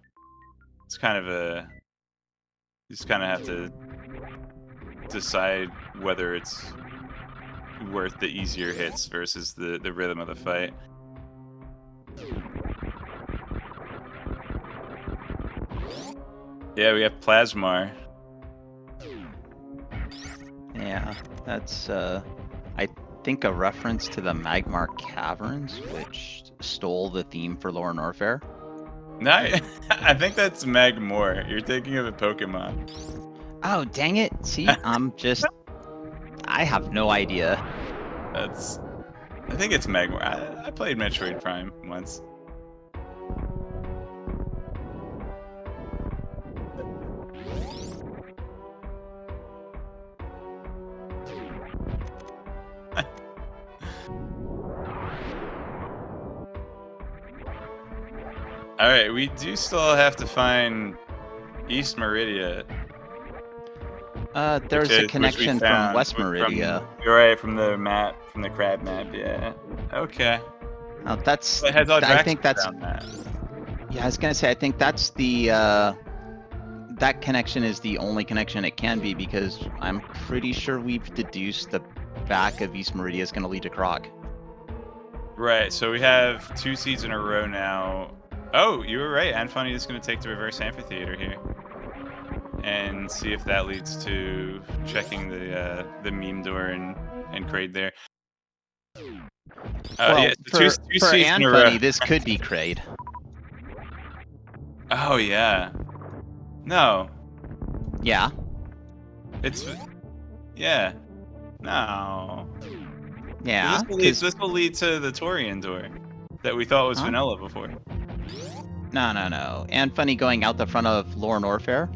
Speaker 1: it's kind of you just kind of have to decide whether it's worth the easier hits versus the rhythm of the fight. Yeah, we have Plasmar.
Speaker 2: Yeah, that's I think a reference to the Magmar Caverns, which stole the theme for Lower Norfair.
Speaker 1: No, I think that's Magmor. You're thinking of a Pokemon.
Speaker 2: Oh, dang it. See, I have no idea.
Speaker 1: I think it's Magmar. I played Metroid Prime once. Alright, we do still have to find East Meridia.
Speaker 2: There's a connection from West Meridia.
Speaker 1: You're right, from the map, from the crab map, yeah. Okay.
Speaker 2: Now that's,
Speaker 1: It has
Speaker 2: I think that's,
Speaker 1: that.
Speaker 2: Yeah, I was gonna say, I think that's the, that connection is the only connection it can be, because I'm pretty sure we've deduced the back of East Meridia is gonna lead to Croc.
Speaker 1: Right, so we have 2 seeds in a row now. Oh, you were right. Anfunny is going to take the reverse amphitheater here, and see if that leads to checking the meme door and Kraid there.
Speaker 2: Well,
Speaker 1: yeah,
Speaker 2: for Anfunny, this could be Kraid.
Speaker 1: Oh yeah. No.
Speaker 2: Yeah.
Speaker 1: Yeah. No.
Speaker 2: Yeah.
Speaker 1: This will lead to the Torian door that we thought was vanilla before.
Speaker 2: No. Anfunny going out the front of Lower Norfair.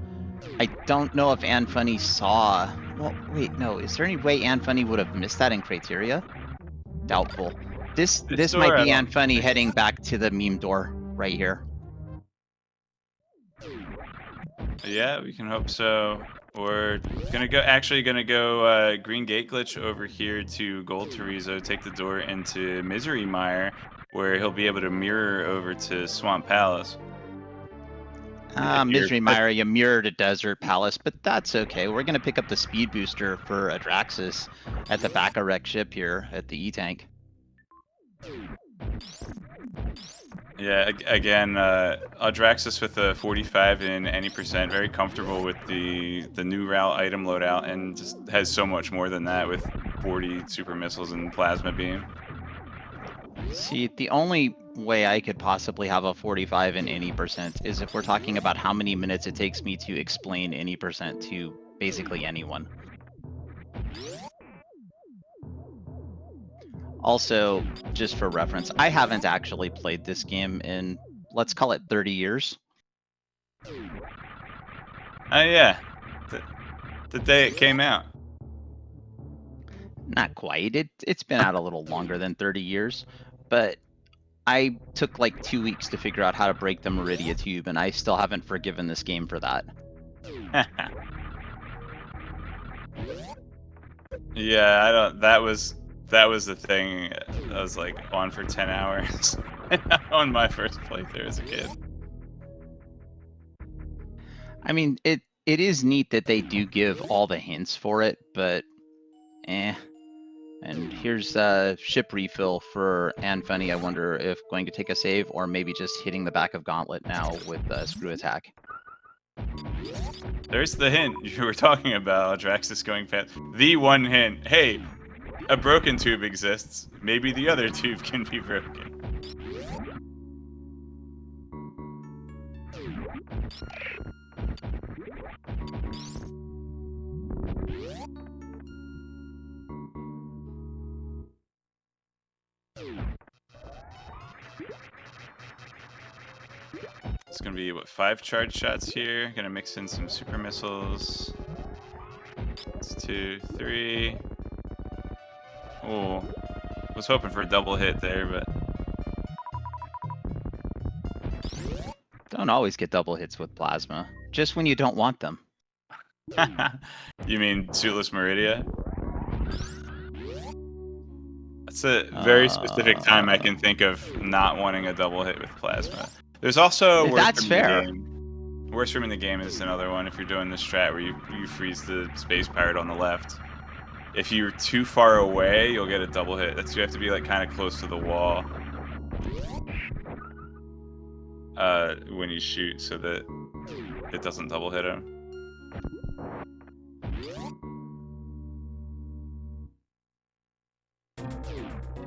Speaker 2: I don't know if Anfunny saw... Well, wait, no. Is there any way Anfunny would have missed that in Criteria? Doubtful. This might be Anfunny heading back to the meme door right here.
Speaker 1: Yeah, we can hope so. Or gonna go Green Gate Glitch over here to Gold Torizo, take the door into Misery Mire, where he'll be able to mirror over to Swamp Palace. If you're
Speaker 2: Misery Mire, you mirrored a Desert Palace, but that's okay. We're gonna pick up the speed booster for Audraxys at the back of wreck ship here at the E-Tank.
Speaker 1: Yeah, again, Audraxys with a 45 in any percent, very comfortable with the new route item loadout, and just has so much more than that with 40 super missiles and plasma beam.
Speaker 2: See, the only way I could possibly have a 45 in any percent is if we're talking about how many minutes it takes me to explain any percent to basically anyone. Also, just for reference, I haven't actually played this game in, let's call it 30 years.
Speaker 1: Yeah, the day it came out.
Speaker 2: Not quite. It's been out a little longer than 30 years, but I took like 2 weeks to figure out how to break the Meridia tube, and I still haven't forgiven this game for that.
Speaker 1: Yeah, I don't. That was the thing. I was like on for 10 hours on my first playthrough as a kid.
Speaker 2: I mean, it is neat that they do give all the hints for it, but And here's ship refill for Anfunny. I wonder if going to take a save or maybe just hitting the back of Gauntlet now with screw attack.
Speaker 1: There's the hint you were talking about, Audraxys going fast. The one hint. Hey, a broken tube exists. Maybe the other tube can be broken. It's gonna be, what, 5 charge shots here. Gonna mix in some super missiles. It's 2, 3. Oh, was hoping for a double hit there, but
Speaker 2: Don't always get double hits with plasma, just when you don't want them.
Speaker 1: you mean Suitless Meridia? That's a very specific time I can think of not wanting a double hit with plasma. There's also
Speaker 2: That's fair.
Speaker 1: Worst room in the game is another one if you're doing this strat where you freeze the space pirate on the left. If you're too far away, you'll get a double hit. You have to be like kind of close to the wall when you shoot, so that it doesn't double hit him.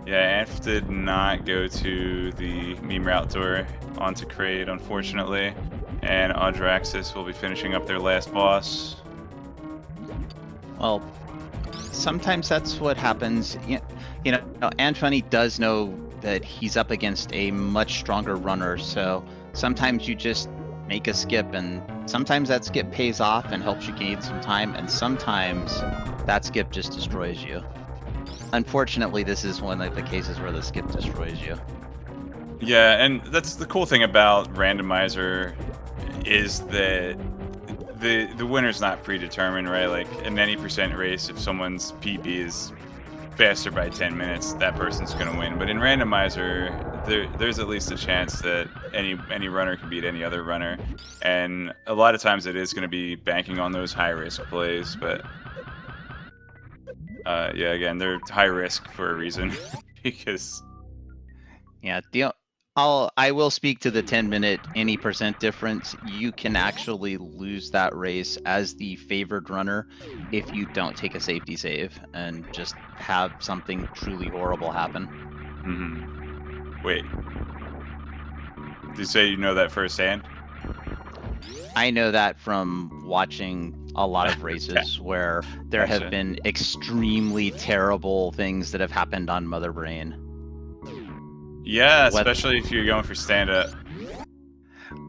Speaker 1: Yeah, Anf did not go to the meme route door onto Kraid, unfortunately. And Audraxys will be finishing up their last boss.
Speaker 2: Well, sometimes that's what happens. You know, Anfunny does know that he's up against a much stronger runner, so sometimes you just make a skip, and sometimes that skip pays off and helps you gain some time, and sometimes that skip just destroys you. Unfortunately, this is one of the cases where the skip destroys you.
Speaker 1: Yeah, and that's the cool thing about Randomizer is that the winner's not predetermined, right? Like in any percent race, if someone's PB is faster by 10 minutes, that person's going to win. But in Randomizer, there's at least a chance that any runner can beat any other runner. And a lot of times it is going to be banking on those high-risk plays, but yeah, again, they're high risk for a reason because
Speaker 2: Yeah, I will speak to the 10-minute any percent difference. You can actually lose that race as the favored runner if you don't take a safety save and just have something truly horrible happen.
Speaker 1: Wait, did you say you know that firsthand?
Speaker 2: I know that from watching a lot of races where there have been extremely terrible things that have happened on Mother Brain.
Speaker 1: Yeah, especially if you're going for stand-up.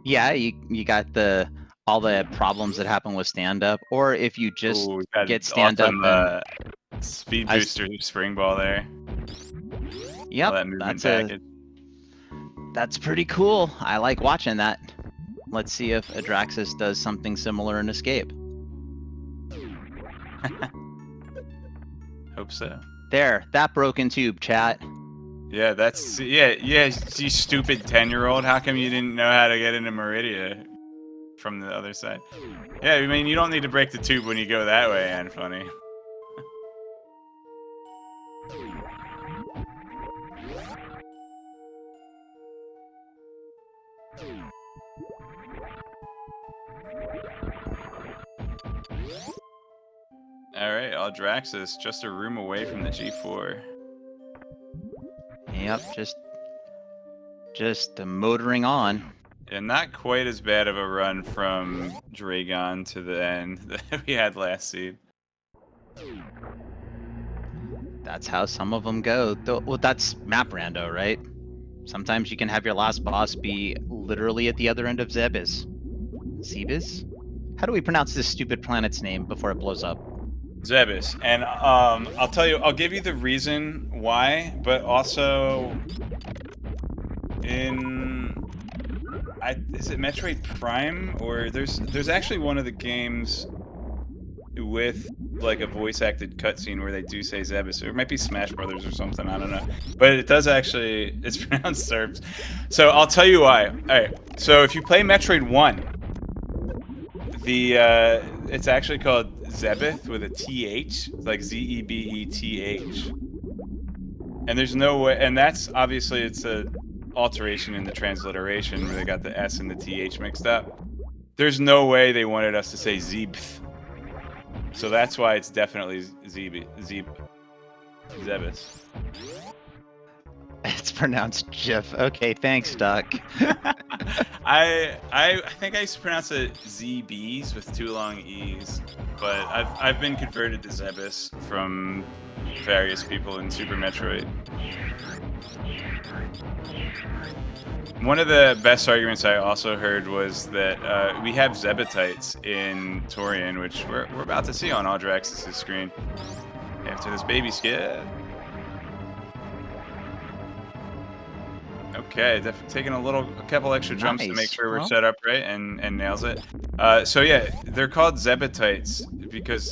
Speaker 2: Yeah, you got all the problems that happen with stand-up, or if you just get stand-up
Speaker 1: and speed booster spring ball there.
Speaker 2: Yep, that's pretty cool. I like watching that. Let's see if Audraxys does something similar in Escape.
Speaker 1: Hope so.
Speaker 2: There, that broken tube, chat.
Speaker 1: Yeah, yeah. You stupid 10-year-old. How come you didn't know how to get into Meridia from the other side? Yeah, I mean, you don't need to break the tube when you go that way, Anfunny. Alright, Audraxys, just a room away from the G4.
Speaker 2: Yep, just motoring on.
Speaker 1: And not quite as bad of a run from Dragon to the end that we had last seed.
Speaker 2: That's how some of them go. Well, that's map rando, right? Sometimes you can have your last boss be literally at the other end of Zebes. Zebes? How do we pronounce this stupid planet's name before it blows up?
Speaker 1: Zebes. And I'll give you the reason why, but also is it Metroid Prime, or there's actually one of the games with like a voice acted cutscene where they do say Zebes, or it might be Smash Brothers or something, I don't know, but it does actually, it's pronounced Serbs. So I'll tell you why. All right, so if you play Metroid 1, it's actually called Zebeth with a TH, like Zebeth, and there's no way, and that's obviously it's a alteration in the transliteration where they got the S and the TH mixed up. There's no way they wanted us to say Zebth. So that's why it's definitely Zebes.
Speaker 2: It's pronounced Jiff. Okay, thanks, Doc.
Speaker 1: I think I used to pronounce it ZBs with 2 long E's, but I've been converted to Zebes from various people in Super Metroid. One of the best arguments I also heard was that we have Zebetites in Torian, which we're about to see on Audraxys' screen after this baby skid. Okay, taking a couple extra jumps to make sure we're set up right, and nails it. So yeah, they're called Zebetites because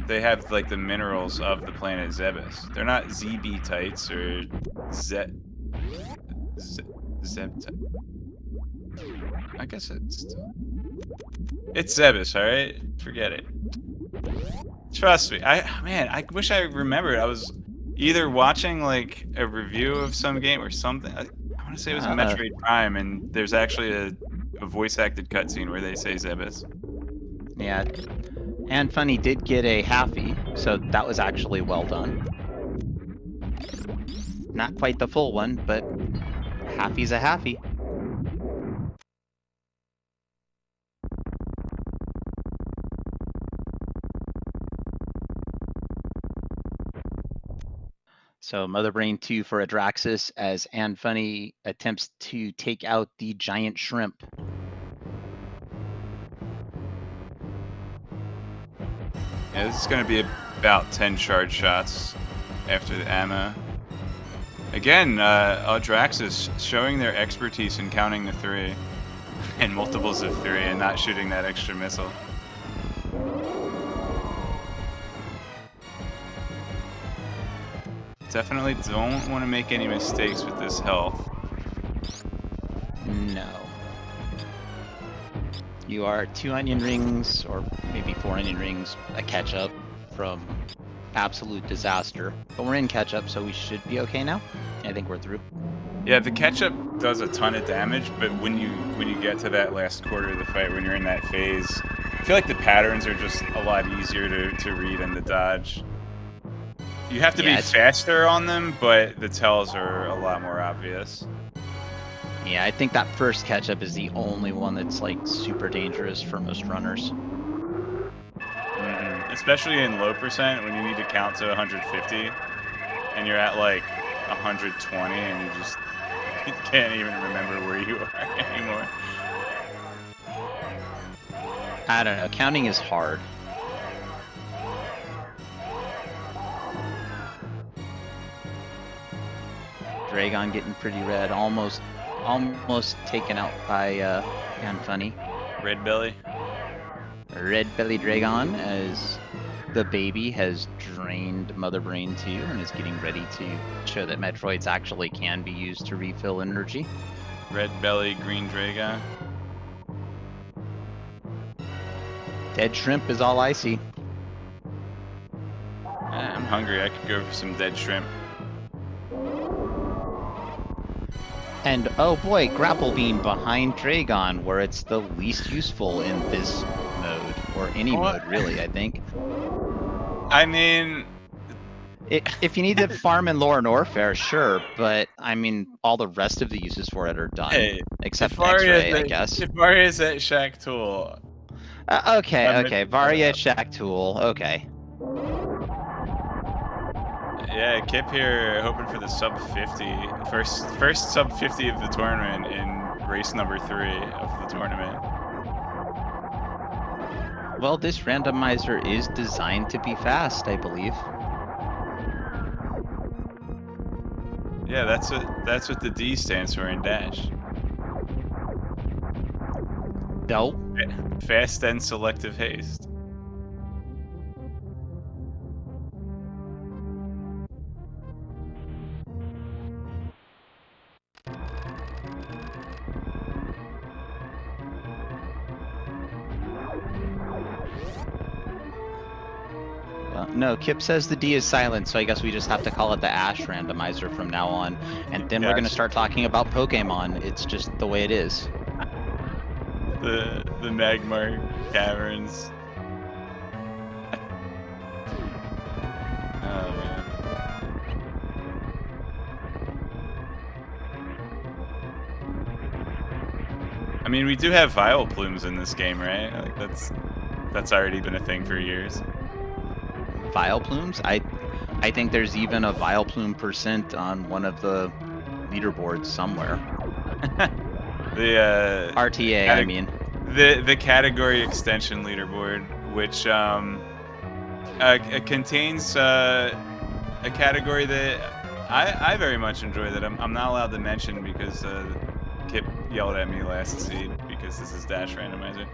Speaker 1: they have like the minerals of the planet Zebes. They're not Zebetites or Zebetite. I guess it's Zebes, all right? Forget it. Trust me. I wish I remembered. I was either watching like a review of some game or something. I want to say it was a Metroid Prime, and there's actually a voice acted cutscene where they say Zebes.
Speaker 2: Yeah, Anfunny did get a halfie, so that was actually well done. Not quite the full one, but halfie's a halfie. So Mother Brain 2 for Audraxys as Anfunny attempts to take out the giant shrimp.
Speaker 1: Yeah, this is going to be about 10 charge shots after the ammo. Again, Audraxys showing their expertise in counting the 3 and multiples of 3 and not shooting that extra missile. Definitely don't want to make any mistakes with this health.
Speaker 2: No. You are 2 onion rings, or maybe 4 onion rings, a catch-up from absolute disaster. But we're in catch-up, so we should be okay now. I think we're through.
Speaker 1: Yeah, the catch-up does a ton of damage, but when you get to that last quarter of the fight, when you're in that phase, I feel like the patterns are just a lot easier to read and to dodge. You have to be faster on them, but the tells are a lot more obvious.
Speaker 2: Yeah, I think that first catch-up is the only one that's like super dangerous for most runners.
Speaker 1: Mm-hmm. Especially in low percent when you need to count to 150 and you're at like 120 and you just can't even remember where you are anymore.
Speaker 2: I don't know, counting is hard. Dragon getting pretty red, almost taken out by Anfunny.
Speaker 1: Red belly.
Speaker 2: Red Belly Dragon, as the baby has drained Mother Brain 2 and is getting ready to show that Metroids actually can be used to refill energy.
Speaker 1: Red belly, green Draga.
Speaker 2: Dead shrimp is all I see.
Speaker 1: I'm hungry. I could go for some dead shrimp.
Speaker 2: And oh boy, Grapple Beam behind Dragon, where it's the least useful in this mode, or any
Speaker 1: What?
Speaker 2: mode really, I think.
Speaker 1: I mean,
Speaker 2: If you need to farm in Lore and Orfair, sure, but I mean, all the rest of the uses for it are done,
Speaker 1: hey,
Speaker 2: except X-Ray, I guess.
Speaker 1: If Varia's at Shack Tool.
Speaker 2: Okay, Varia Shack Tool, okay.
Speaker 1: Yeah, Kip here hoping for the sub 50. First sub 50 of the tournament in race number 3 of the tournament.
Speaker 2: Well, this randomizer is designed to be fast, I believe.
Speaker 1: Yeah, that's what the D stands for in Dash.
Speaker 2: No.
Speaker 1: Fast and selective haste.
Speaker 2: No, Kip says the D is silent, so I guess we just have to call it the Ash randomizer from now on. And then we're going to start talking about Pokemon. It's just the way it is.
Speaker 1: The Magmar Caverns. Oh man. I mean, we do have Vile Plumes in this game, right? Like that's already been a thing for years.
Speaker 2: Vileplumes? I think there's even a Vileplume percent on one of the leaderboards somewhere.
Speaker 1: The
Speaker 2: RTA, I mean.
Speaker 1: The category extension leaderboard, which contains a category that I very much enjoy, that I'm not allowed to mention because Kip yelled at me last seed because this is Dash Randomizer.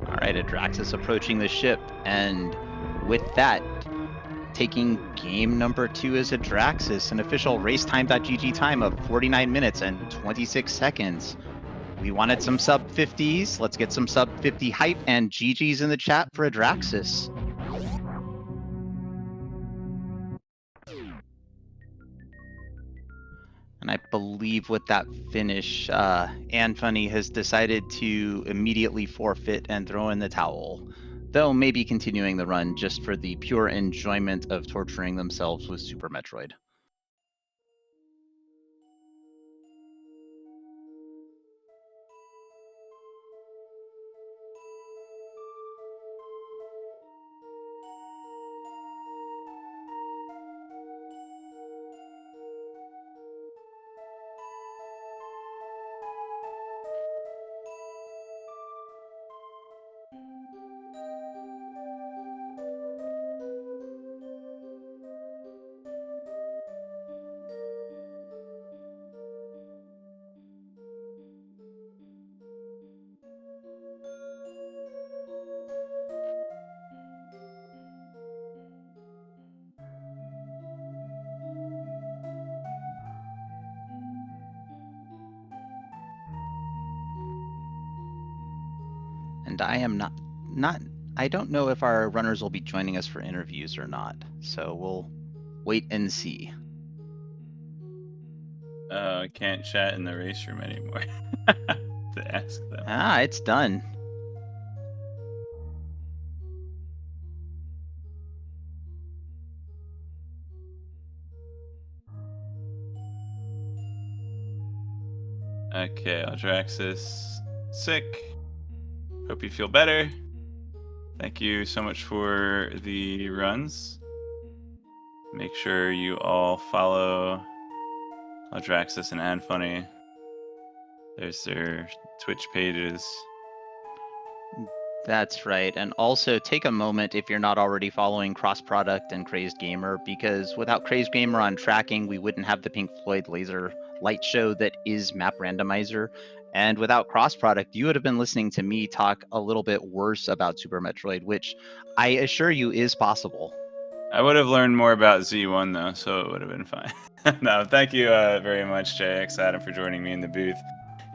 Speaker 2: Alright, Audraxys approaching the ship, and with that, taking game number 2 is Audraxys, an official racetime.gg time of 49 minutes and 26 seconds. We wanted some sub 50s, let's get some sub 50 hype, and GG's in the chat for Audraxys. And I believe with that finish, Anfunny has decided to immediately forfeit and throw in the towel, though maybe continuing the run just for the pure enjoyment of torturing themselves with Super Metroid. And I am not I don't know if our runners will be joining us for interviews or not, so we'll wait and see.
Speaker 1: I can't chat in the race room anymore to ask them.
Speaker 2: Ah, it's done.
Speaker 1: Okay, Audraxys, sick. Hope you feel better. Thank you so much for the runs. Make sure you all follow Audraxys and Anfunny. There's their Twitch pages.
Speaker 2: That's right. And also take a moment if you're not already following Cross Product and Crazed Gamer, because without Crazed Gamer on tracking, we wouldn't have the Pink Floyd laser light show that is Map Randomizer. And without Cross Product, you would have been listening to me talk a little bit worse about Super Metroid, which I assure you is possible.
Speaker 1: I would have learned more about Z1 though, so it would have been fine. No, thank you very much, JX Adam, for joining me in the booth,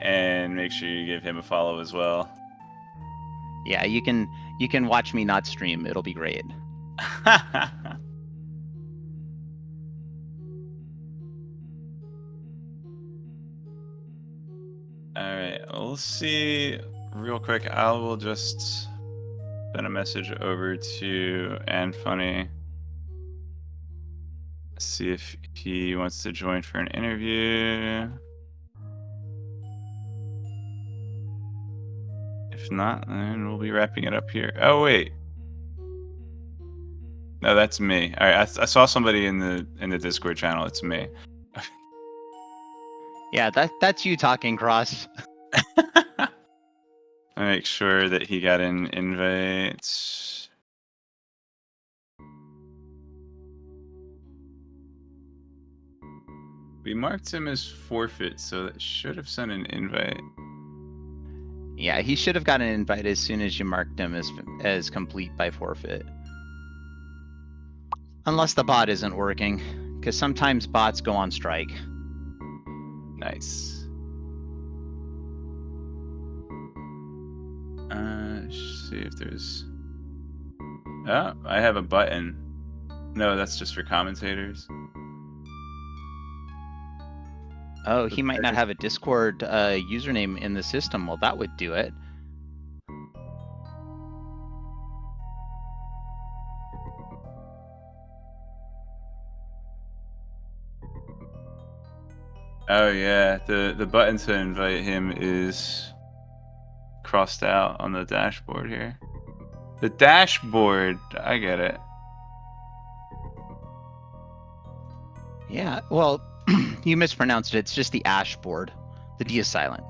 Speaker 1: and make sure you give him a follow as well.
Speaker 2: Yeah, you can watch me not stream. It'll be great.
Speaker 1: All right, we'll see real quick. I will just send a message over to Anfunny. See if he wants to join for an interview. If not, then we'll be wrapping it up here. Oh wait, no, that's me. All right, I saw somebody in the Discord channel. It's me.
Speaker 2: Yeah, that's you talking, Cross.
Speaker 1: I make sure that he got an invite. We marked him as forfeit, so that should have sent an invite.
Speaker 2: Yeah, he should have gotten an invite as soon as you marked him as complete by forfeit. Unless the bot isn't working, because sometimes bots go on strike.
Speaker 1: Nice. See if there's... Oh, I have a button. No, that's just for commentators.
Speaker 2: Oh, he might not have a Discord username in the system. Well, that would do it.
Speaker 1: Oh yeah, the button to invite him is crossed out on the dashboard here. The dashboard, I get it.
Speaker 2: Yeah, well, you mispronounced it. It's just the ash board. The D is silent.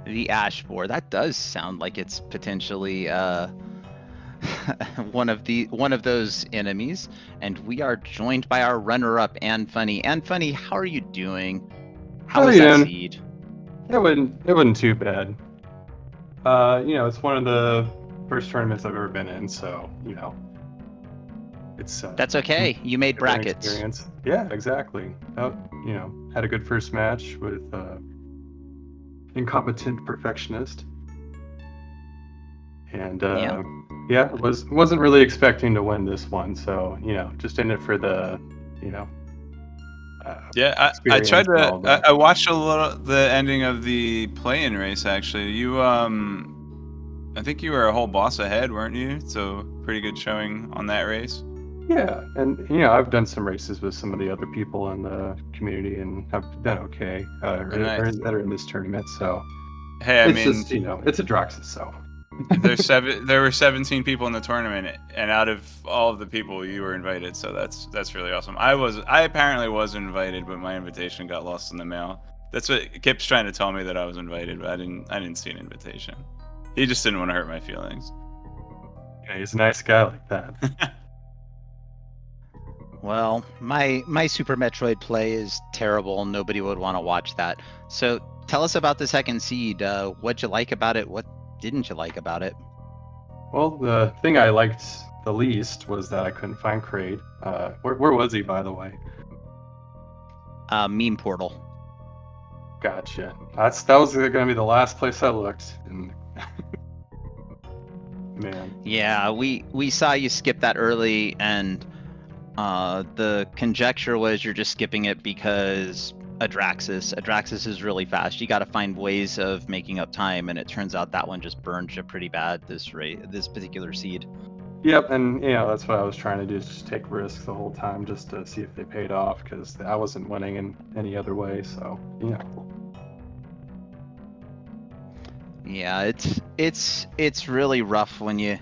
Speaker 2: The ash board. That does sound like it's potentially one of those enemies. And we are joined by our runner-up, Anfunny. Anfunny, how are you doing? How was that seed?
Speaker 3: It wasn't too bad. It's one of the first tournaments I've ever been in, so it's
Speaker 2: that's okay. You made brackets.
Speaker 3: Experience. Yeah, exactly. Had a good first match with incompetent perfectionist, and wasn't really expecting to win this one, so just in it for the
Speaker 1: I tried to. I watched a little the ending of the play-in race. Actually, you I think you were a whole boss ahead, weren't you? So pretty good showing on that race.
Speaker 3: Yeah, and I've done some races with some of the other people in the community, and have done okay.
Speaker 1: Nice.
Speaker 3: That are in this tournament. So
Speaker 1: hey,
Speaker 3: it's just it's Audraxys, so.
Speaker 1: There were 17 people in the tournament, and out of all of the people, you were invited. So that's really awesome. I apparently was invited, but my invitation got lost in the mail. That's what Kip's trying to tell me, that I was invited, but I didn't see an invitation. He just didn't want to hurt my feelings.
Speaker 3: Yeah, he's a nice guy like that.
Speaker 2: Well, my Super Metroid play is terrible. Nobody would want to watch that. So tell us about the second seed. What'd you like about it? What didn't you like about it?
Speaker 3: Well, the thing I liked the least was that I couldn't find Kraid. Where was he, by the way?
Speaker 2: Meme Portal.
Speaker 3: Gotcha. That was going to be the last place I looked. And man.
Speaker 2: Yeah, we saw you skip that early, and the conjecture was you're just skipping it because Audraxys is really fast. You got to find ways of making up time, and it turns out that one just burned you pretty bad, this particular seed.
Speaker 3: Yep, and that's what I was trying to do, is just take risks the whole time, just to see if they paid off, because I wasn't winning in any other way. So
Speaker 2: Yeah, it's really rough when you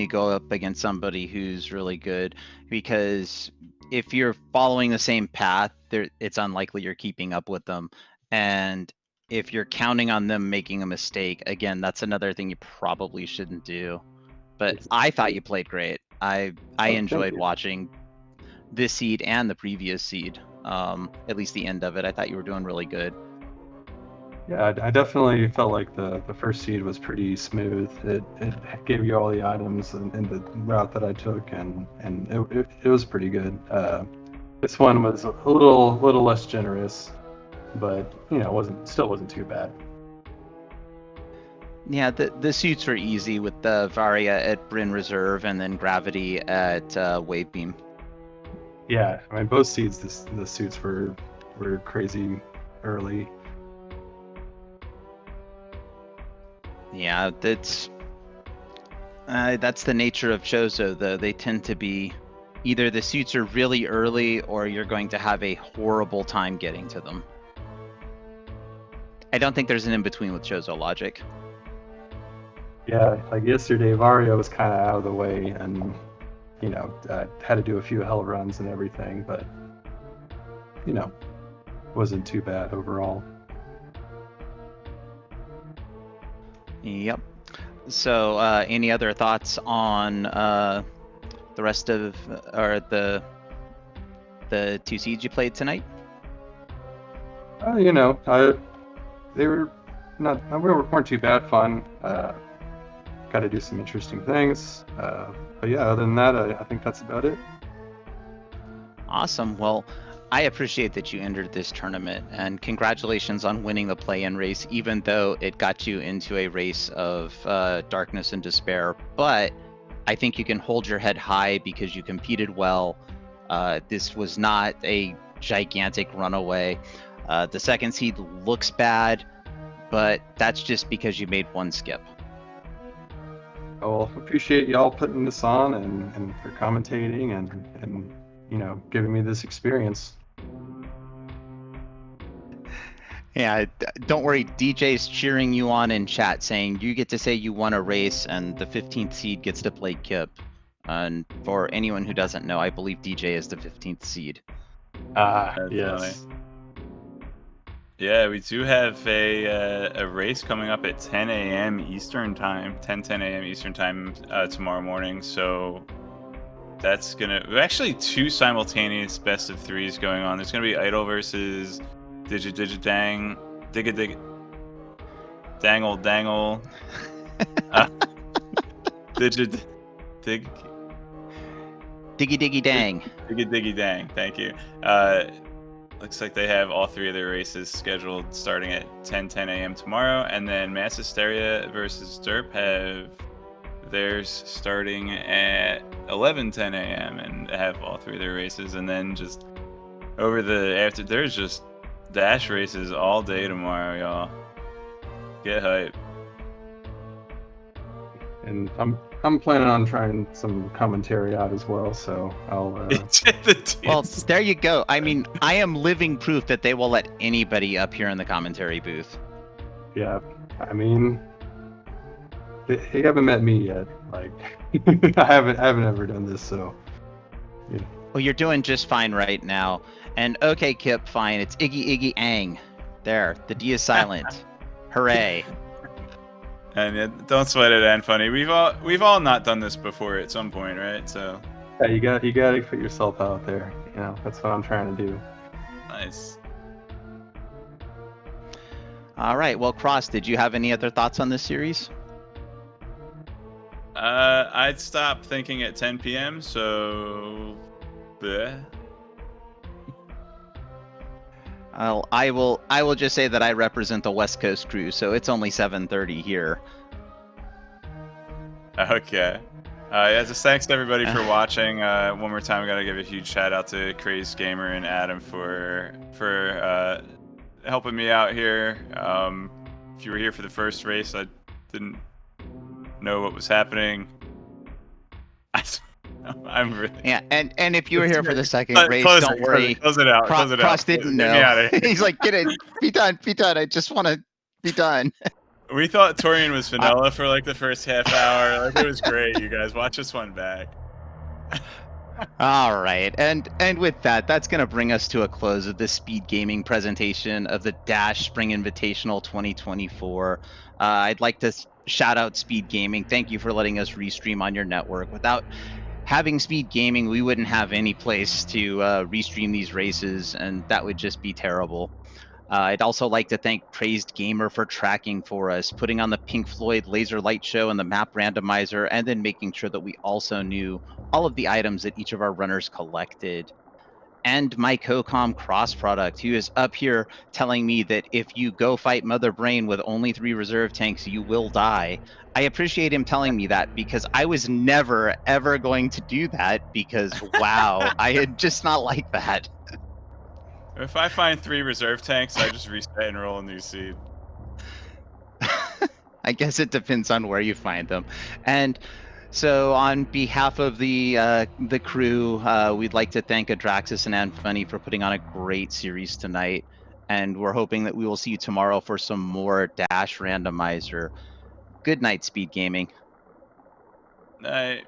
Speaker 2: go up against somebody who's really good, because if you're following the same path, it's unlikely you're keeping up with them. And if you're counting on them making a mistake, again, that's another thing you probably shouldn't do. But I thought you played great. I
Speaker 3: Thank
Speaker 2: enjoyed
Speaker 3: you.
Speaker 2: watching this seed and the previous seed. At least the end of it, I thought you were doing really good.
Speaker 3: Yeah, I definitely felt like the first seed was pretty smooth. It gave you all the items and the route that I took, and it was pretty good. This one was a little less generous, but wasn't too bad.
Speaker 2: Yeah, the suits were easy with the Varia at Bryn Reserve and then Gravity at Wavebeam.
Speaker 3: Yeah, I mean both seeds the suits were crazy early.
Speaker 2: Yeah, that's the nature of Chozo, though. They tend to be either the suits are really early or you're going to have a horrible time getting to them. I don't think there's an in-between with Chozo logic.
Speaker 3: Yeah, like yesterday, Varia was kind of out of the way, and had to do a few hell runs and everything, but wasn't too bad overall.
Speaker 2: Yep. So, any other thoughts on the rest of or the two seeds you played tonight?
Speaker 3: They were weren't too bad fun. Got to do some interesting things. But yeah, other than that, I think that's about it.
Speaker 2: Awesome. Well, I appreciate that you entered this tournament, and congratulations on winning the play-in race, even though it got you into a race of darkness and despair. But I think you can hold your head high because you competed well. This was not a gigantic runaway. The second seed looks bad, but that's just because you made one skip.
Speaker 3: Well, appreciate y'all putting this on and for commentating and giving me this experience.
Speaker 2: Yeah, don't worry. DJ's cheering you on in chat, saying you get to say you won a race, and the 15th seed gets to play Kip. And for anyone who doesn't know, I believe DJ is the 15th seed.
Speaker 3: Ah,
Speaker 1: That's
Speaker 3: yes.
Speaker 1: funny. Yeah, we do have a race coming up at 10 a.m. Eastern time, 10 a.m. Eastern time tomorrow morning. So that's actually two simultaneous best of threes going on. There's gonna be Idol versus Digit Dang, Digga Dangle Dangle, Digit Dig
Speaker 2: Diggy Dang.
Speaker 1: Diggy Dang. Thank you. Looks like they have all three of their races scheduled starting at 10 a.m. tomorrow, and then Mass Hysteria versus Derp have theirs starting at 10 a.m. and have all three of their races, and then just there's just dash races all day tomorrow, y'all. Get hype.
Speaker 3: And I'm planning on trying some commentary out as well, so I'll.
Speaker 2: Well, there you go. I mean, I am living proof that they will let anybody up here in the commentary booth.
Speaker 3: Yeah, I mean, they haven't met me yet. Like, I haven't ever done this, so. Yeah.
Speaker 2: Well, you're doing just fine right now. And okay, Kip, fine. It's Iggy Ang. There, the D is silent. Hooray!
Speaker 1: And don't sweat it, Anfunny. We've all not done this before at some point, right? So.
Speaker 3: Yeah, you got to put yourself out there. That's what I'm trying to do.
Speaker 1: Nice.
Speaker 2: All right. Well, Cross, did you have any other thoughts on this series?
Speaker 1: I'd stop thinking at 10 p.m. So. Bleh.
Speaker 2: I will just say that I represent the West Coast crew, so it's only 7:30 here.
Speaker 1: Okay. Yeah, just thanks to everybody for watching. One more time, I gotta give a huge shout out to Crazed Gamer and Adam for helping me out here. If you were here for the first race, I didn't know what was happening. I'm really
Speaker 2: and if you were here for the second race, don't worry.
Speaker 1: Close it out.
Speaker 2: Cross didn't know. He's like, get it, be done. I just want to be done.
Speaker 1: We thought Torian was vanilla for like the first half hour. Like it was great. You guys watch this one back.
Speaker 2: All right, and with that, that's going to bring us to a close of this speed gaming presentation of the Dash Spring Invitational 2024. I'd like to shout out Speed Gaming. Thank you for letting us restream on your network. Without having Speed Gaming, we wouldn't have any place to restream these races, and that would just be terrible. I'd also like to thank Praised Gamer for tracking for us, putting on the Pink Floyd laser light show and the map randomizer, and then making sure that we also knew all of the items that each of our runners collected. And my CoCom Cross product, who is up here telling me that if you go fight Mother Brain with only 3 reserve tanks, you will die. I appreciate him telling me that because I was never, ever going to do that because, wow, I had just not like that.
Speaker 1: If I find 3 reserve tanks, I just reset and roll a new seed.
Speaker 2: I guess it depends on where you find them. And so, on behalf of the crew, we'd like to thank Audraxys and Anfunny for putting on a great series tonight. And we're hoping that we will see you tomorrow for some more Dash Randomizer. Good night, Speed Gaming.
Speaker 1: Night.